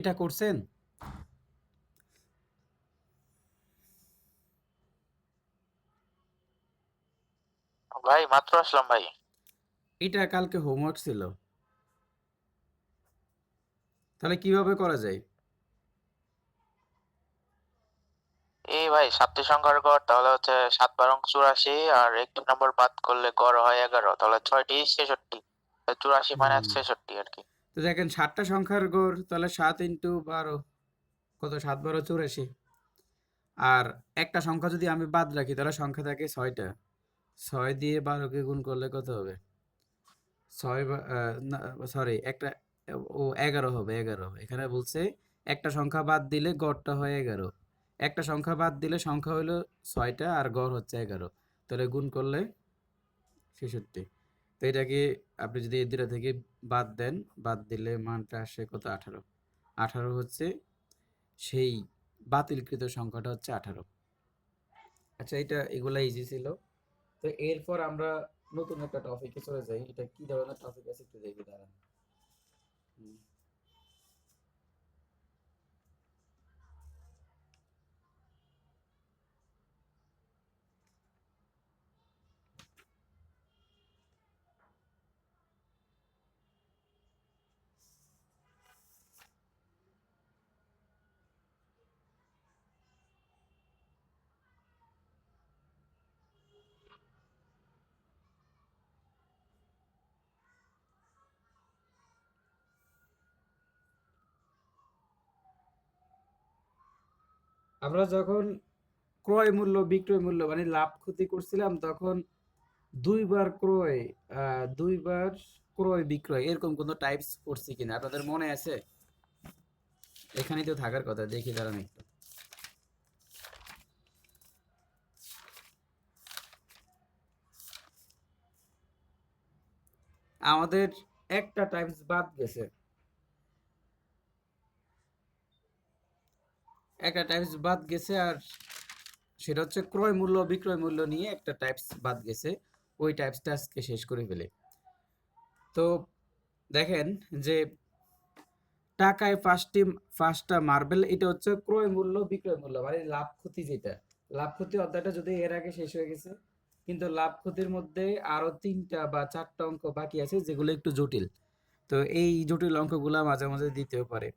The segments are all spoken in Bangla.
এটা করছেন? ভাই মাত্র আসলাম ভাই। এটা কালকে হোমওয়ার্ক ছিল। তাহলে কিভাবে করা যায়? এই ভাই 7টি সংখ্যার গড় তাহলে হচ্ছে 7 বারং 84 আর একটি নম্বর বাদ করলে গড় হয় 11 তাহলে 6টি 66 84 মাইনাস হুম। 66 আর কি। তো দেখেন 7টা সংখ্যার গড় তাহলে 7 ইন্টু 12 কত 7 12 84 আর একটা সংখ্যা যদি আমি বাদ রাখি তাহলে সংখ্যা থাকে 6টা 6 দিয়ে 12কে গুণ করলে কত হবে 6 সরি একটা ও 11 হবে 11 এখানে বলছে একটা সংখ্যা বাদ দিলে গড়টা হয় 11 একটা সংখ্যা বাদ দিলে সংখ্যা হলো 6টা আর গড় হচ্ছে 11 তাহলে গুণ করলে 66 তো এটাকে আপনি যদি এই দুটা থেকে বাদ দেন বাদ দিলে মানটা আসে কত 18 18 হচ্ছে সেই বাতিলকৃত সংখ্যাটা হচ্ছে 18। আচ্ছা এটা এগুলা ইজি ছিল। তো এরপর আমরা নতুন একটা টপিকে চলে যাই। এটা কি ধরনের টপিক আছে একটু দেখি দাঁড়ান। হুম। আমরা যখন ক্রয় মূল্য বিক্রয় মূল্য মানে লাভ ক্ষতি করছিলাম তখন দুইবার ক্রয় দুইবার ক্রয় বিক্রয় এরকম কোনো টাইপস পড়ছি কিনা আপনাদের মনে আছে? এখানেই তো থাকার কথা, দেখি দাঁড়ান একটু। আমাদের একটা টাইপস বাদ গেছে, একটা টাইপস বাদ গেছে আর সেটা হচ্ছে ক্রয় মূল্য বিক্রয় মূল্য নিয়ে একটা টাইপস বাদ গেছে। ওই টাইপসটা আজকে শেষ করে ফেলে। তো দেখেন যে টাকায় পাঁচটা মার্বেল, এটা হচ্ছে ক্রয় মূল্য বিক্রয় মূল্য মানে লাভ ক্ষতি যেটা। লাভ ক্ষতি অধ্যায়টা যদি এর আগে শেষ হয়ে গেছে, কিন্তু লাভ ক্ষতির মধ্যে আরো 3টা বা 4টা অঙ্ক বাকি আছে যেগুলো একটু জটিল। তো এই জটিল অঙ্কগুলা মাঝে মাঝে দিতেও পারে।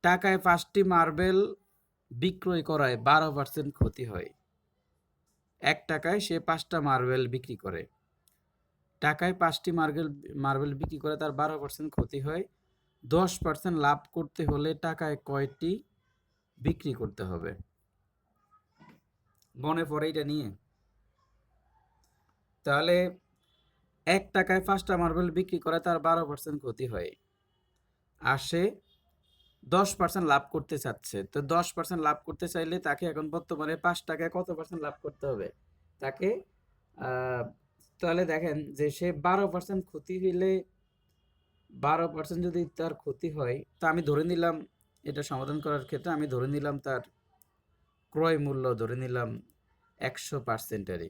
টাকায় 5টি মার্বেল বিক্রয় করায় 12% ক্ষতি হয়। 1 টাকায় সে 5টা মার্বেল বিক্রি করে। টাকায় 5টি মার্বেল মার্বেল বিক্রি করে তার 12% ক্ষতি হয়। 10% লাভ করতে হলে টাকায় কয়টি বিক্রি করতে হবে? মনে পড়ে এটা নিয়ে? তাহলে 1 টাকায় 5টা মার্বেল বিক্রি করে তার 12% ক্ষতি হয়। আর সে 10% লাভ করতে চাচ্ছে। তো 10% লাভ করতে চাইলে তাকে এখন বর্তমানে 5 টাকায় কত পার্সেন্ট লাভ করতে হবে? তাকে আহ, তাহলে দেখেন যে সে 12% ক্ষতি হইলে 12% যদি তার ক্ষতি হয়, তা আমি ধরে নিলাম এটা সমাধান করার ক্ষেত্রে আমি ধরে নিলাম তার ক্রয় মূল্য ধরে নিলাম 100%-এরই।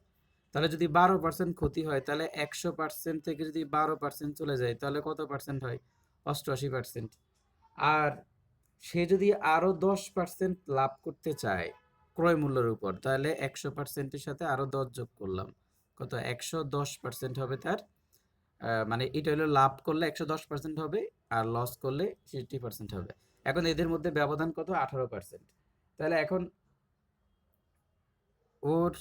তাহলে যদি 12% ক্ষতি হয় তাহলে 100% থেকে যদি 12% চলে যায় তাহলে কত পার্সেন্ট হয়? 88%। আর সে যদি আরো 10% লাভ করতে চায় ক্রয় মূল্যের উপর, তাহলে 100%-এর সাথে আরো 10 যোগ করলাম, কত 110% হবে তার। মানে এটা হলো লাভ করলে 110% হবে আর লস করলে 60% হবে। এখন এদের মধ্যে ব্যবধান কত? 18%। তাহলে এখন ওর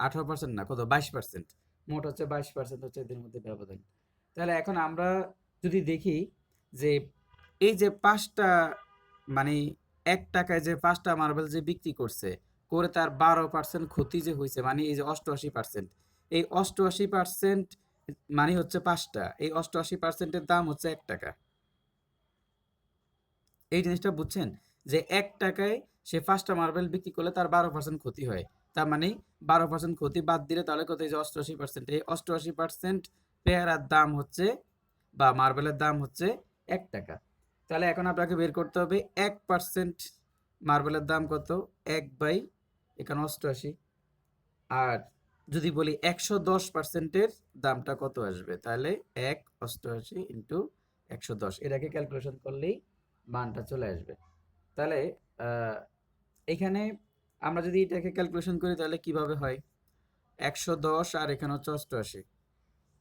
18% না, কত 22%, মোট হচ্ছে 22% হচ্ছে এদের মধ্যে ব্যবধান। তাহলে এখন আমরা যদি দেখি যে এই যে 5টা মানে 1 টাকায় যে 5টা মার্বেল যে বিক্রি করছে করে তার 12% ক্ষতি যে হয়েছে, মানে এই যে 88%, এই 88% মানে হচ্ছে 5টা, এই 88%-এর দাম হচ্ছে 1 টাকা। এই জিনিসটা বুঝছেন যে 1 টাকায় সে 5টা মার্বেল বিক্রি করলে তার 12% ক্ষতি হয়। তার মানে 12% ক্ষতি বাদ দিলে তাহলে কত? এই যে 88%, এই 88% পেয়ারার দাম হচ্ছে বা মার্বেলের দাম হচ্ছে 1 টাকা। তাহলে এখন আপনাকে বের করতে হবে 1% মার্বেলের দাম কত? 1 বাই এখানে 88। আর যদি বলি 110%-এর দামটা কত আসবে, তাহলে 1 88 ইন্টু 110, এটাকে ক্যালকুলেশন করলেই মানটা চলে আসবে। তাহলে আহ, এখানে আমরা যদি এটাকে ক্যালকুলেশন করি তাহলে কিভাবে হয়? 110 আর এখানে হচ্ছে 88।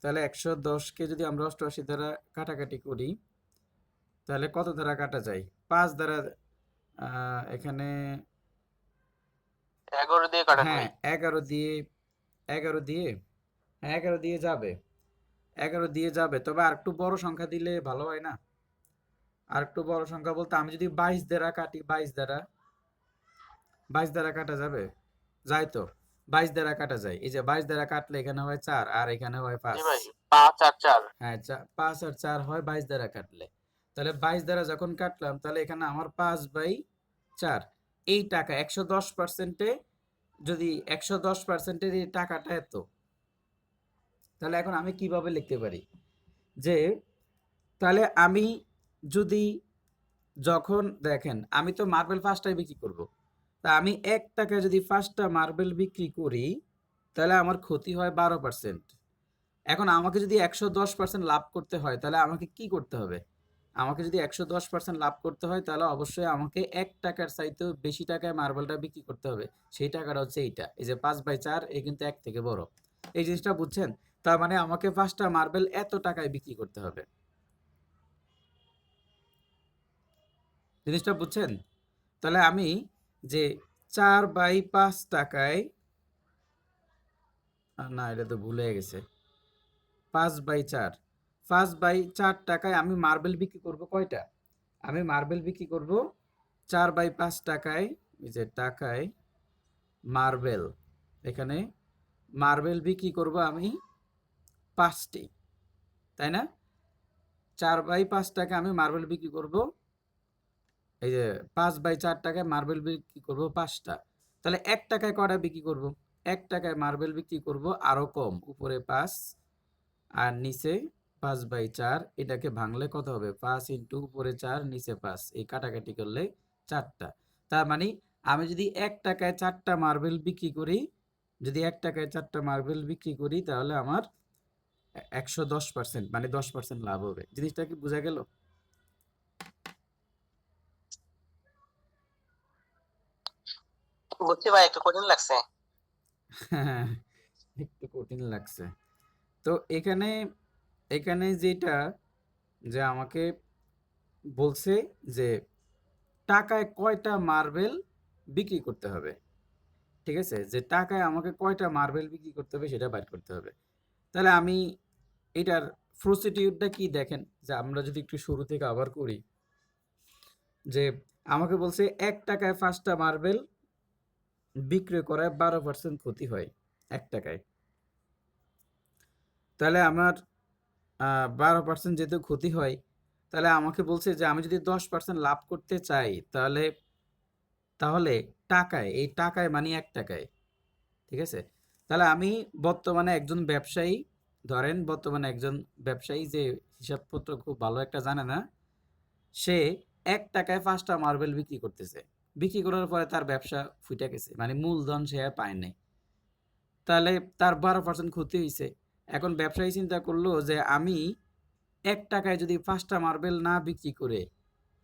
তাহলে 110কে যদি আমরা 88 দ্বারা কাটাকাটি করি তাহলে কত দ্বারা কাটা যায়? 5 দ্বারা। এখানে 11 দিয়ে কাটেন হ্যাঁ ভাই। 11 দিয়ে, 11 দিয়ে, হ্যাঁ 11 দিয়ে যাবে, 11 দিয়ে যাবে, তবে আর একটু বড় সংখ্যা দিলে ভালো হয় না? আর একটু বড় সংখ্যা বলতে আমি যদি 22 দ্বারা কাটি, 22 দ্বারা কাটা যাবে? যায় তো, 22 দ্বারা কাটা যায়। এই যে 22 দ্বারা কাটলে এখানে হয় 4 আর এখানে হয় জি 5। ভাই, 5 আর 4। হ্যাঁ 5 আর 4 হয় 22 দ্বারা কাটলে। তাহলে 22 দ্বারা যখন কাটলাম তাহলে এখানে আমার 5/4। এই টাকা 110%-এ, যদি 110%-এর এই টাকাটা এত, তাহলে এখন আমি কিভাবে লিখতে পারি যে, তাহলে আমি যদি, যখন দেখেন আমি তো মার্বেল ফার্স্টটাই বিক্রি করব, তা আমি 1 টাকায় যদি ফার্স্টটা মার্বেল বিক্রি করি তাহলে আমার ক্ষতি হয় 12%। এখন আমাকে যদি 110% লাভ করতে হয় তাহলে আমাকে কি করতে হবে? আমাকে যদি 110% লাভ করতে হয় তাহলে অবশ্যই আমাকে 1 টাকার চাইতেও বেশি টাকায় মার্বেলটা বিক্রি করতে হবে। সেই টাকাটা হচ্ছে এইটা, এই যে 5/4, এ কিন্তু 1 থেকে বড়। এই জিনিসটা বুঝছেন? তার মানে আমাকে ফার্স্টটা মার্বেল এত টাকায় বিক্রি করতে হবে। জিনিসটা বুঝছেন? তাহলে আমি যে 4/5 টাকায়, না এটা তো ভুলে গেছে, 5/4, 5/4 টাকায় আমি মার্বেল বিক্রি করব কয়টা? আমি মার্বেল বিক্রি করব 4/5 টাকায়। এই যে টাকায় মার্বেল, এখানে মার্বেল বিক্রি করব আমি 5টি, তাই না? 4/5 টাকা আমি মার্বেল বিক্রি করব, এই যে 5/4 টাকায় মার্বেল বিক্রি করব 5টা। তাহলে 1 টাকায় কয়টা বিক্রি করব? 1 টাকায় মার্বেল বিক্রি করব আরো কম, উপরে 5 আর নিচে 5/4। এটাকে ভাঙলে কত হবে? 5 ইন্টু উপরে 4 নিচে 5, এই কাটাকাটি করলে 4টা। তার মানে আমি যদি 1 টাকায় 4টা মার্বেল বিক্রি করি, যদি 1 টাকায় 4টা মার্বেল বিক্রি করি তাহলে আমার 110%, মানে 10% লাভ হবে। জিনিসটা কি বোঝা গেল? বুঝছি ভাই, একটু কঠিন লাগছে। একটু কঠিন লাগছে। তো এখানে, এখানে যেটা, যে আমাকে বলছে যে টাকায় কয়টা মার্বেল বিক্রি করতে হবে, ঠিক আছে? যে টাকায় আমাকে কয়টা মার্বেল বিক্রি করতে হবে সেটা বাইর করতে হবে। তাহলে আমি এটার প্রসিডিউরটা কি দেখেন, যে আমরা যদি একটু শুরু থেকে আবার করি, যে আমাকে বলছে 1 টাকায় 5টা মার্বেল বিক্রি করায় 12% ক্ষতি হয় 1 টাকায়। তাহলে আমার 12% যেহেতু ক্ষতি হয়, তাহলে আমাকে বলছে যে আমি যদি 10% লাভ করতে চাই তাহলে, তাহলে টাকায়, এই টাকায় মানে 1 টাকায়, ঠিক আছে? তাহলে আমি বর্তমানে একজন ব্যবসায়ী, ধরেন বর্তমানে একজন ব্যবসায়ী যে হিসাবপত্র খুব ভালো একটা জানে না, সে 1 টাকায় 5টা মার্বেল বিক্রি করতেছে। বিক্রি করার পরে তার ব্যবসা ফুইটা গেছে, মানে মূলধন সে আর পায় নাই। তাহলে তার 12% ক্ষতি হইছে। এখন ব্যবসায়ী চিন্তা করলো যে আমি 1 টাকায় যদি 5টা মার্বেল না বিক্রি করে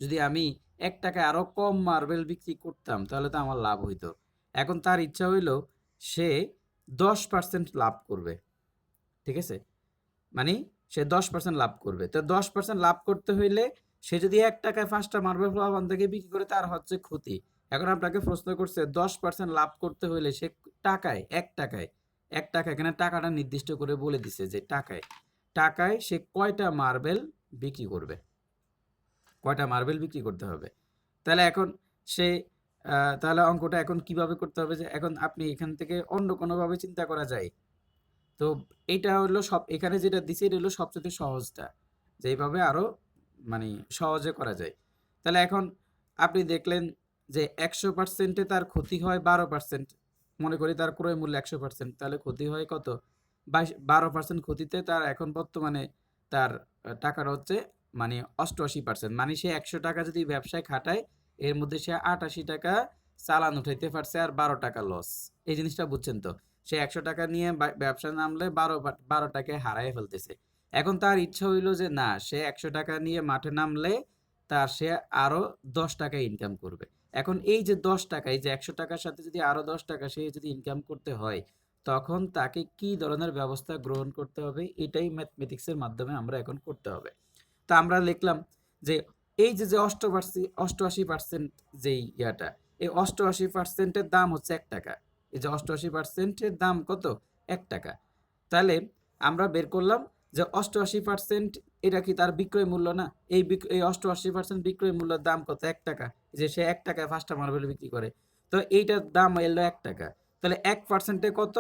যদি আমি 1 টাকায় আরো কম মার্বেল বিক্রি করতাম তাহলে তো আমার লাভ হইতো। এখন তার ইচ্ছা হইল সে 10% লাভ করবে, ঠিক আছে? মানে সে 10% লাভ করবে। তো 10% লাভ করতে হইলে সে যদি 1 টাকায় 5টা মার্বেল ফ্লাওয়ার থেকে বিক্রি করে তার হচ্ছে ক্ষতি। এখন আপনাকে প্রশ্ন করছে 10% লাভ করতে হইলে সে টাকায়, 1 টাকায়, 1 টাকা, এখানে টাকাটা নির্দিষ্ট করে বলে দিছে যে টাকায়, টাকায় সে কয়টা মার্বেল বিক্রি করবে, কয়টা মার্বেল বিক্রি করতে হবে। তাহলে এখন সে তাহলে অঙ্কটা এখন কিভাবে করতে হবে, যে এখন আপনি এখান থেকে অন্য কোনোভাবে চিন্তা করা যায়। তো এইটা হলো সব, এখানে যেটা দিছে এটা হলো সবচেয়ে সহজটা, যে এইভাবে আরো মানে সহজে করা যায়। তাহলে এখন আপনি দেখলেন যে 100%-এ তার ক্ষতি হয় 12%। মনে করি তার ক্রয় মূল্য 100%, তাহলে ক্ষতি হয় কত? 12% ক্ষতিতে তার এখন বর্তমানে তার টাকাটা হচ্ছে মানে 88%। মানে সে 100 টাকা যদি ব্যবসায় খাটায় এর মধ্যে সে 88 টাকা চালান উঠাইতে পারছে আর 12 টাকা লস। এই জিনিসটা বুঝছেন তো? সে 100 টাকা নিয়ে ব্যবসা নামলে 12 টাকায় হারায় ফেলতেছে। এখন তার ইচ্ছা হইল যে না, সে 100 টাকা নিয়ে মাঠে নামলে তার সে আরো 10 টাকা ইনকাম করবে। এখন এই যে 10 টাকা, এই যে 100 টাকার সাথে যদি আরো 10 টাকা সে যদি ইনকাম করতে হয়, তখন তাকে কি ধরনের ব্যবস্থা গ্রহণ করতে হবে, এটাই ম্যাথমেটিক্সের মাধ্যমে আমরা এখন করতে হবে। তা আমরা লিখলাম যে এই যে যে 88% যেই ইয়াটা, এই 88%-এর দাম হচ্ছে 1 টাকা। এই যে 88%-এর দাম কত? 1 টাকা। তাহলে আমরা বের করলাম যে 88% এটা কি তার বিক্রয় মূল্য না? এই 88% বিক্রয় মূল্যের দাম কত? 1 টাকা। যে সে 1 টাকায় 5টা মার্বেল বিক্রি করে। তো এইটার দাম এলো 1 টাকা। তাহলে 1%-এ কত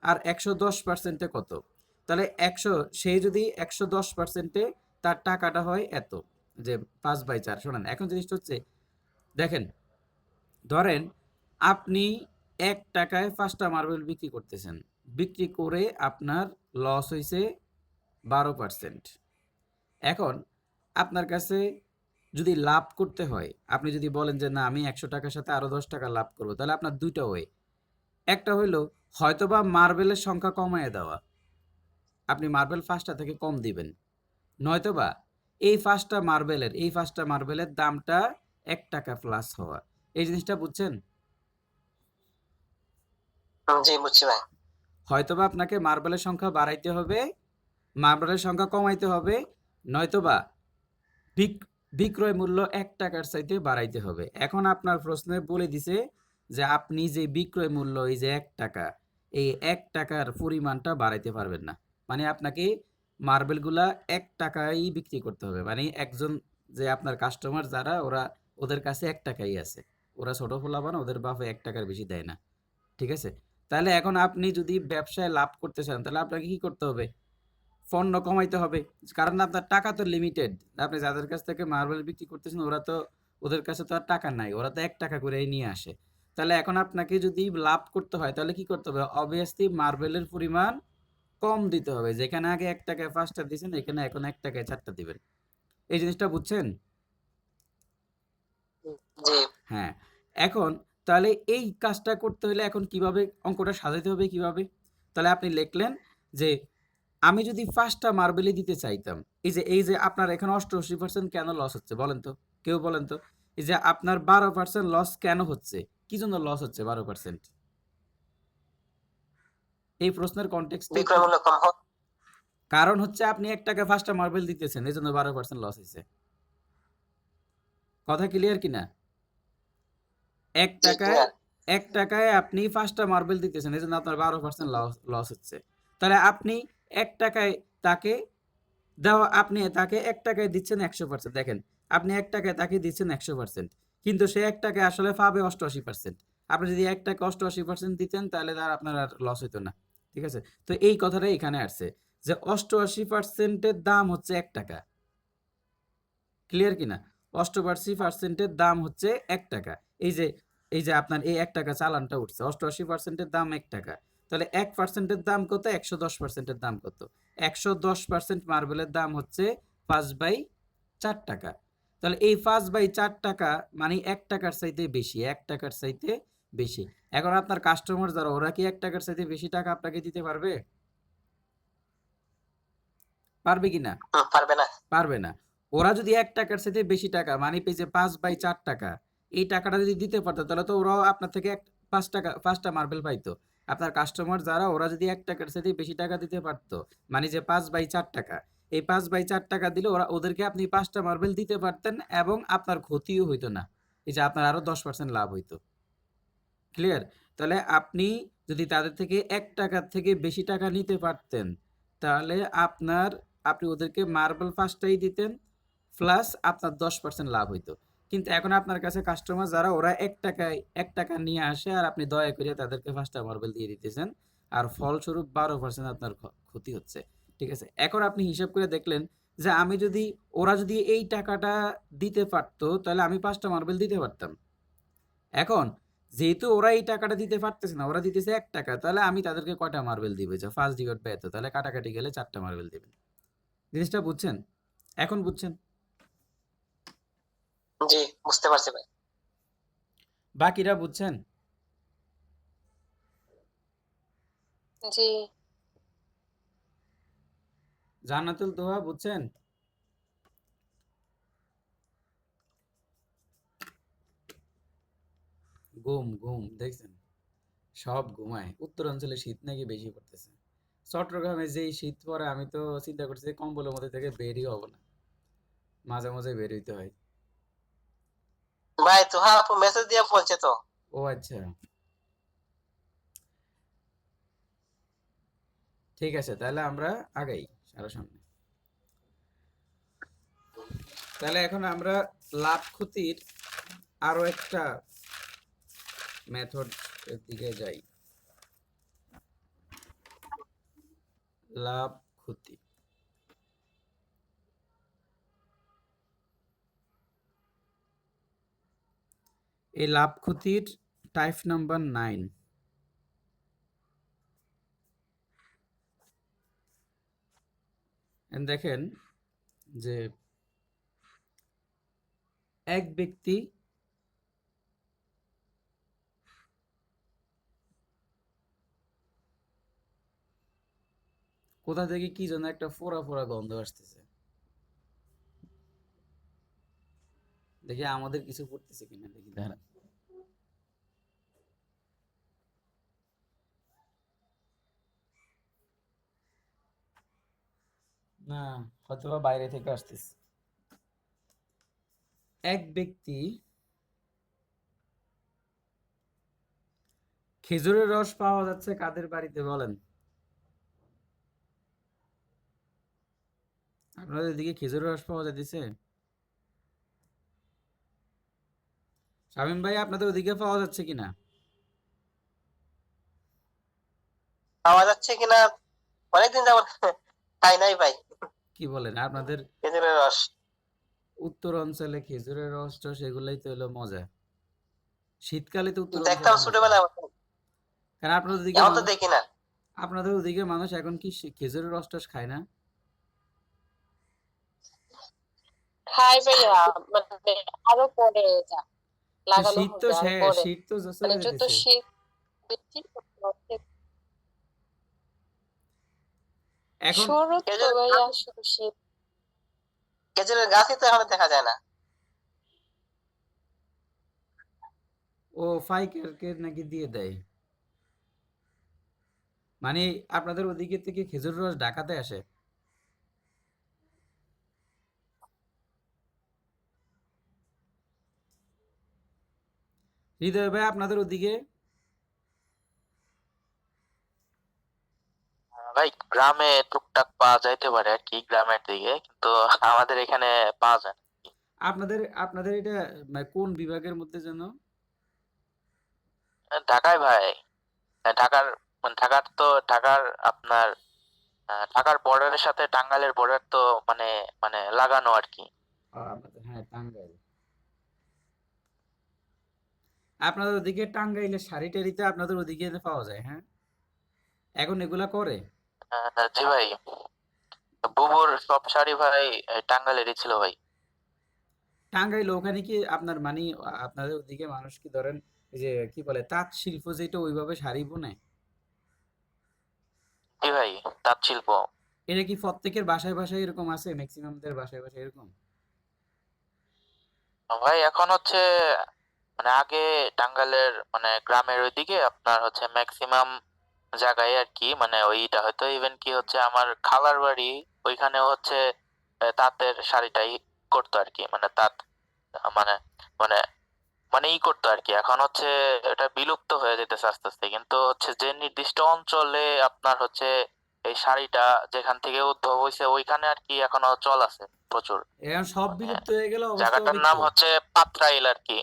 আর 110%-এ কত? তাহলে 100, সে যদি 110%-এ তার টাকাটা হয় এত, যে 5/4। শোনেন, এখন জিনিসটা হচ্ছে, দেখেন, ধরেন আপনি 1 টাকায় 5টা মার্বেল বিক্রি করতেছেন। বিক্রি করে আপনার লস হইছে 12%। এখন আপনার কাছে যদি লাভ করতে হয়, আপনি যদি বলেন যে না আমি 100 টাকার সাথে আরো 10 টাকা লাভ করব, তাহলে আপনার 2টা ওয়ে। একটা হইলো হয়তোবা মার্বেলের সংখ্যা কমায় দেওয়া, আপনি মার্বেল 5টা থেকে কম দিবেন। নয়তোবা এই 5টা মার্বেলের দামটা 1 টাকা প্লাস হওয়া। এই জিনিসটা বুঝছেন? জি বুঝছি ভাই। হয়তোবা আপনাকে মার্বেলের সংখ্যা বাড়াইতে হবে, মার্বেলের সংখ্যা কমাইতে হবে, নয়তোবা বিক্রয় মূল্য 1 টাকার চাইতে বাড়াইতে হবে। এখন আপনার প্রশ্নে বলে দিছে যে আপনি যে বিক্রয় মূল্য এই যে 1 টাকা, এই 1 টাকার পরিমাণটা বাড়াইতে পারবেন না। মানে আপনাকে মার্বেলগুলা 1 টাকায় বিক্রি করতে হবে। মানে একজন যে আপনার কাস্টমার যারা, ওদের কাছে 1 টাকাই আছে। ওরা ছোট পোলাপান, ওদের বাপে 1 টাকার বেশি দেয় না। ঠিক আছে? তাহলে এখন আপনি যদি ব্যবসায় লাভ করতে চান, তাহলে আপনাকে কি করতে হবে? পণ্য কমাইতে হবে। কারণ আপনার টাকা তো লিমিটেড। আপনি যাদের কাছ থেকে মার্বেল বিক্রি করতেছেন, ওদের কাছে তো আর টাকা নাই। ওরা তো 1 টাকা করেই নিয়ে আসে। তাহলে এখন আপনাকে যদি লাভ করতে হয়, তাহলে কি করতে হবে? অবভিয়াসলি মার্বেলের পরিমাণ কম দিতে হবে। যেখানে আগে 1 টাকায় 5টা দিছেন, এখানে এখন 1 টাকায় 4টা দিবেন। এই জিনিসটা বুঝছেন? জি। হ্যাঁ। এখন তাহলে এই কাজটা করতে হলে এখন কিভাবে অঙ্কটা সাজাইতে হবে কিভাবে? তাহলে আপনি লিখলেন যে আমি যদি 5টা মার্বেলই দিতে চাইতাম, এই যে আপনার এখানে 88% কেন লস হচ্ছে বলেন তো? কেউ বলেন তো? এই যে আপনার 12% লস কেন হচ্ছে? কি জন্য লস হচ্ছে 12%? এই প্রশ্নের কনটেক্সটটা একটু, বিক্রয় মূল্য কম হোক। কারণ হচ্ছে আপনি 1 টাকায় 5টা মার্বেল দিতেছেন, এজন্য 12% লস হইছে। কথা ক্লিয়ার কিনা? 1 জি টাকায় ক্লিয়ার। 1 টাকায় আপনি 5টা মার্বেল দিতেছেন, এজন্য আপনার 12% লস হচ্ছে। তাহলে আপনি 1 টাকায় তাকে আপনি তাকে 1 টাকায় দিচ্ছেন 100%। দেখেন, আপনি 1 টাকায় তাকে দিচ্ছেন 100%, কিন্তু সে 1 টাকায় আসলে পাবে 88%। আপনি যদি 1 টাকা 88% দিতেন, তাহলে আপনার আর লস হইতো না। ঠিক আছে? তো এই কথাটাই এখানে আসছে যে 88% এর দাম হচ্ছে 1 টাকা। ক্লিয়ার কিনা? 88% এর দাম হচ্ছে 1 টাকা। এই যে আপনার এই 1 টাকা চালানটা উঠছে। 88% এর দাম 1 টাকা। তাহলে 1% এর দাম কত? 110% এর দাম কত? 110% মার্বেলের দাম হচ্ছে 5/4 টাকা। তাহলে এই 5/4 টাকা মানে 1 টাকার চাইতে বেশি, 1 টাকার চাইতে বেশি। এখন আপনার কাস্টমার যারা, ওরা কি 1 টাকার চাইতে বেশি টাকা আপনাকে দিতে পারবে? পারবে কিনা? পারবে না। পারবে না। ওরা যদি 1 টাকার চাইতে বেশি টাকা, মানে এই যে 5/4 টাকা, এই টাকাটা যদি দিতে পারতো, তাহলে তো ওরাও আপনার থেকে 5 টাকা 5টা মার্বেল পাইতো। আপনার কাস্টমার যারা, ওরা যদি 1 টাকার চাইতে বেশি টাকা দিতে পারতো, মানে যে 5/4 টাকা, এই 5/4 টাকা দিলে ওদেরকে আপনি 5টা মার্বেল দিতে পারতেন এবং আপনার ক্ষতিও হইতো না। এই যে আপনার আরো 10% লাভ হইতো। ক্লিয়ার? তাহলে আপনি যদি তাদের থেকে 1 টাকার থেকে বেশি টাকা নিতে পারতেন, তাহলে আপনি ওদেরকে মার্বেল 5টাই দিতেন, প্লাস আপনার 10% লাভ হইতো। কিন্তু এখন আপনার কাছে কাস্টমার যারা, ওরা 1 টাকা নিয়ে আসে, আর আপনি দয়া করে তাদেরকে 5টা মার্বেল দিয়ে দিতেছেন। আর ফলস্বরূপ 12% আপনার ক্ষতি হচ্ছে। ঠিক আছে? এখন আপনি হিসাব করে দেখলেন যে ওরা যদি এই টাকাটা দিতে পারতো, তাহলে আমি 5টা মার্বেল দিতে পারতাম। এখন যেহেতু ওরা এই টাকাটা দিতে পারতেছে না, ওরা দিতেছে 1 টাকা, তাহলে আমি তাদেরকে কয়টা মার্বেল দিব? যে 5 এত, তাহলে কাটাকাটি গেলে 4টা মার্বেল দিবেন। জিনিসটা বুঝছেন? এখন বুঝছেন? জি বুঝতে পারছি ভাই। বাকিরা বুঝছেন? জি। জান্নাতুল তোহা বুঝছেন? ঘুম ঘুম দেখছেন, সব ঘুমায়। উত্তরাঞ্চলে শীত নাকি বেশি পড়তেছে। চট্টগ্রামে যেই শীত পড়ে, আমি তো চিন্তা করছি যে কম্বলের মধ্যে থেকে বেরই হব না, মাঝে মাঝে বের হইতে হয়। ভাই তোহা আপু মেসেজ দিয়ে বলছে তো। ও আচ্ছা, ঠিক আছে, তাহলে আমরা আগাই আরো সামনে। তাহলে এখন আমরা লাভ ক্ষতির আরো একটা মেথড এর দিকে যাই। লাভ ক্ষতি, এই লাভ ক্ষতির টাইপ নাম্বার 9। দেখেন যে এক ব্যক্তি কোথা থেকে কি যেন একটা ফোড়া ফোড়া গন্ধ আসতেছে। দেখি আমাদের কিছু পড়তেছে কিনা, দেখি দাঁড়া। না, হয়তোবা বাইরে থেকে আসতেছে। এক ব্যক্তি খেজুরের রস পাওয়া যাচ্ছে কাদের বাড়িতে বলেন? আপনাদের দিকে খেজুরের রস পাওয়া যাইতেছে? শামীম ভাই, আপনাদের ওদিকে পাওয়া যাচ্ছে কিনা? পাওয়া যাচ্ছে কিনা অনেকদিন যাবত খাই নাই ভাই কি বলেন আপনাদের খেজুরের রস। উত্তর অঞ্চলে খেজুরের রস টস এগুলাই তো হলো মজা। শীতকালে তো উত্তর দেখতাম অঞ্চলে মজা, ছোটবেলায়, কারণ আপনাদের ওদিকে এখন তো মানুষ, দেখি না। আপনাদের ওদিকে মানুষ এখন কি খেজুরের রস টস খায় না? খাই ভাইয়া, মানে আরো পরে যা তো লাগানো শীত তো হবে আর শেষ, পরে, শীত তো মানে চলে যত যেতেছে। শীত বেশি এখন শুরু তো খেজুরের ভাইয়া, শুধু শীত। খেজুরের গাছই তো এখন দেখা যায় না। ও ফাইকারকে নাকি দিয়ে দেয়, মানে আপনাদের ওদিকে থেকে খেজুর রস ঢাকাতে আসে? হৃদয় ভাই, আপনাদের ওদিকে? ভাই গ্রামে টুকটাক পাওয়া যাইতে পারে আর কি, গ্রামের দিকে, কিন্তু আমাদের এখানে পাওয়া যায় না। আপনাদের আপনাদের এটা মানে কোন বিভাগের মধ্যে যেন? ঢাকায় ভাই, ঢাকার মানে ঢাকার আপনার ঢাকার বর্ডারের সাথে টাঙ্গাইলের বর্ডার তো মানে মানে লাগানো আর কি। আপনাদের, হ্যাঁ, টাঙ্গাইল। আপনাদের ওদিকে টাঙ্গাইলের শাড়ি টাড়িতে আপনাদের ওদিকে পাওয়া যায়, হ্যাঁ? এখন এগুলা করে? জি ভাই, বুবুর সব শাড়ি ভাই টাঙ্গাইলেরই ছিল ভাই। টাঙ্গাইল ওখানে কি আপনার মানে আপনাদের ওদিকে মানুষ কি ধরেন এই যে কি বলে তাঁত শিল্প যেটা ওইভাবে শাড়ি বুনে? জি ভাই, তাঁত শিল্প। এটা কি প্রত্যেকের বাসায় বাসায় এরকম আছে? ম্যাক্সিমামদের বাসায় বাসায় এরকম? ভাই এখন হচ্ছে মানে আগে টাঙ্গাইলের মানে গ্রামের ওইদিকে আপনার হচ্ছে ম্যাক্সিমাম জায়গায় আর কি, মানে ওইটা হয়তো ইভেন কি হচ্ছে আমার খালার বাড়ি ওইখানেও হচ্ছে তাঁতের শাড়িটাই করতো আর কি, মানে তাঁত মানে মানে মানে করতো আর কি। এখন হচ্ছে এটা বিলুপ্ত হয়ে যেতেছে আস্তে আস্তে, কিন্তু হচ্ছে যে নির্দিষ্ট অঞ্চলে আপনার হচ্ছে এই শাড়িটা যেখান থেকে উদ্ভব হয়েছে ওইখানে আর কি এখনো চল আছে প্রচুর। এখন সব মানে বিলুপ্ত হয়ে গেলে অবস্থা জায়গাটার হবে নাম কি? হচ্ছে পাত্রাইল আর কি।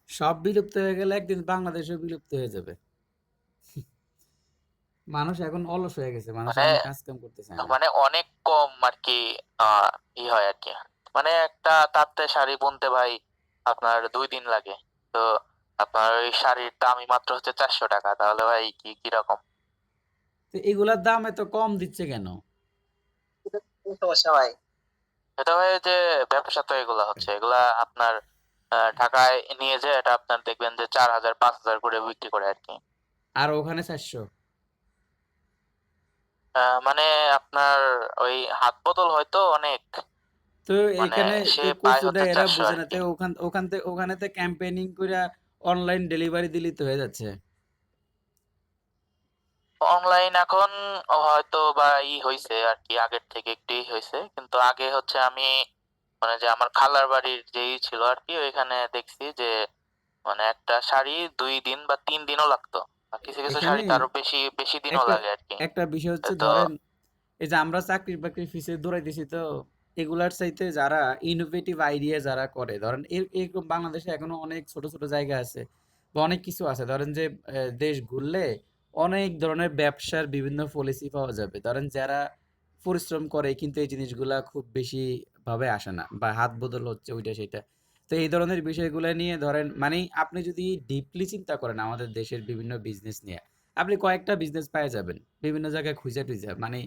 সব বিলুপ্ত হয়ে গেলে একদিন বাংলাদেশও বিলুপ্ত হয়ে যাবে। মানুষ এখন অলস হয়ে গেছে, মানুষ মানে এখন কাজ কাম করতে চায় না। মানে অনেক কম আর কি হয় আর কি। মানে একটা তাঁতে শাড়ি বুনতে ভাই আপনার 2 দিন লাগে। তো আপনার ওই শাড়ির দামই মাত্র হচ্ছে 400 টাকা, তাহলে ভাই কিরকম? তো এগুলার দাম এত কম দিচ্ছে কেন? কি সমস্যা ভাই? এটা ভাই যে ব্যবসা তো এগুলা হচ্ছে, এগুলা আপনার ঢাকায় নিয়ে যায় এটা আপনার দেখবেন যে 4,000 5,000 করে বিক্রি করে আর কি। আর ওখানে 400? মানে আপনার ওই হাত বদল হয়তো অনেক, তো মানে এখানে সে তো পায় কচুটা হচ্ছে এরা 400 বুঝে আর না, তো কি। ওখানে তো ক্যাম্পেইনিং করে অনলাইন ডেলিভারি দিলেই তো হয়ে যাচ্ছে। অনলাইন এখন হয়তো বা হইছে আর কি, আগের থেকে একটু হয়েছে, কিন্তু আগে হচ্ছে আমি মানে যে আমার খালার বাড়ির যেই ছিল আর কি, ওইখানে দেখছি যে মানে একটা শাড়ি 2 দিন বা 3 দিনও লাগতো, আর কিছু কিছু এখানে শাড়িতে আরো বেশি বেশি দিনও একটা লাগে আর কি। একটা বিষয় হচ্ছে, তো ধরেন এই যে আমরা চাকরি বাকরির পিছে দৌড়াইতেছি, তো এগুলার চাইতে যারা ইনোভেটিভ আইডিয়া যারা করে, ধরেন এরকম বাংলাদেশে এখনো অনেক ছোট ছোট জায়গা আছে বা অনেক কিছু আছে, ধরেন যে দেশ ঘুরলে অনেক ধরনের ব্যবসার বিভিন্ন পলিসি পাওয়া যাবে, ধরেন যারা পরিশ্রম করে কিন্তু এই জিনিসগুলা খুব বেশি ভাবে আসে না বা হাত বদল হচ্ছে ওইটা সেটা। তো এই ধরনের বিষয়গুলো নিয়ে ধরেন মানে আপনি যদি ডিপলি চিন্তা করেন আমাদের দেশের বিভিন্ন বিজনেস নিয়ে, আপনি কয়েকটা বিজনেস পেয়ে যাবেন বিভিন্ন জায়গায় খুঁজে টুইজা, মানে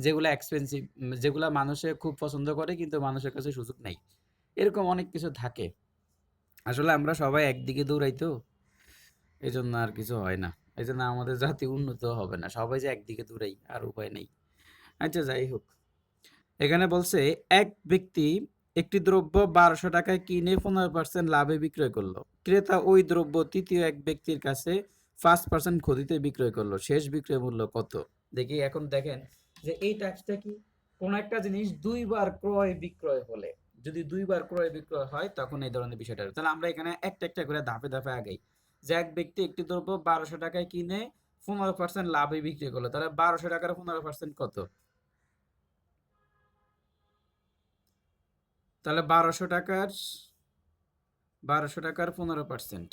যেগুলো এক্সপেন্সিভ, যেগুলা মানুষে খুব পছন্দ করে কিন্তু মানুষের কাছে সুযোগ নেই, এরকম অনেক কিছু থাকে। আসলে আমরা সবাই একদিকে দৌড়াই, তো এই জন্য আর কিছু হয় না, এই জন্য আমাদের জাতি উন্নত হবে না, সবাই যে একদিকে দৌড়াই আর উপায় নেই। আচ্ছা যাই হোক, এখানে বলছে এক ব্যক্তি একটি দ্রব্য 1200 টাকায় কিনে 15% লাভে বিক্রয় করলো, ক্রেতা ওই দ্রব্য তৃতীয় এক ব্যক্তির কাছে 5% ক্ষতিতে বিক্রয় করলো, শেষ বিক্রয় মূল্য কত? দেখি এখন দেখেন যে এই ট্যাক্সটা কি, কোন একটা জিনিস দুইবার ক্রয় বিক্রয় হলে, যদি দুইবার ক্রয় বিক্রয় হয় তখন এই ধরনের বিষয়টা হবে। তাহলে আমরা এখানে একটা একটা করে ধাপে ধাপে আগাই, যে এক ব্যক্তি একটি দ্রব্য 1200 টাকায় কিনে 15% লাভে বিক্রি করলো, তাহলে 1200 টাকার 15% কত? তাহলে 1200টাকার 15%,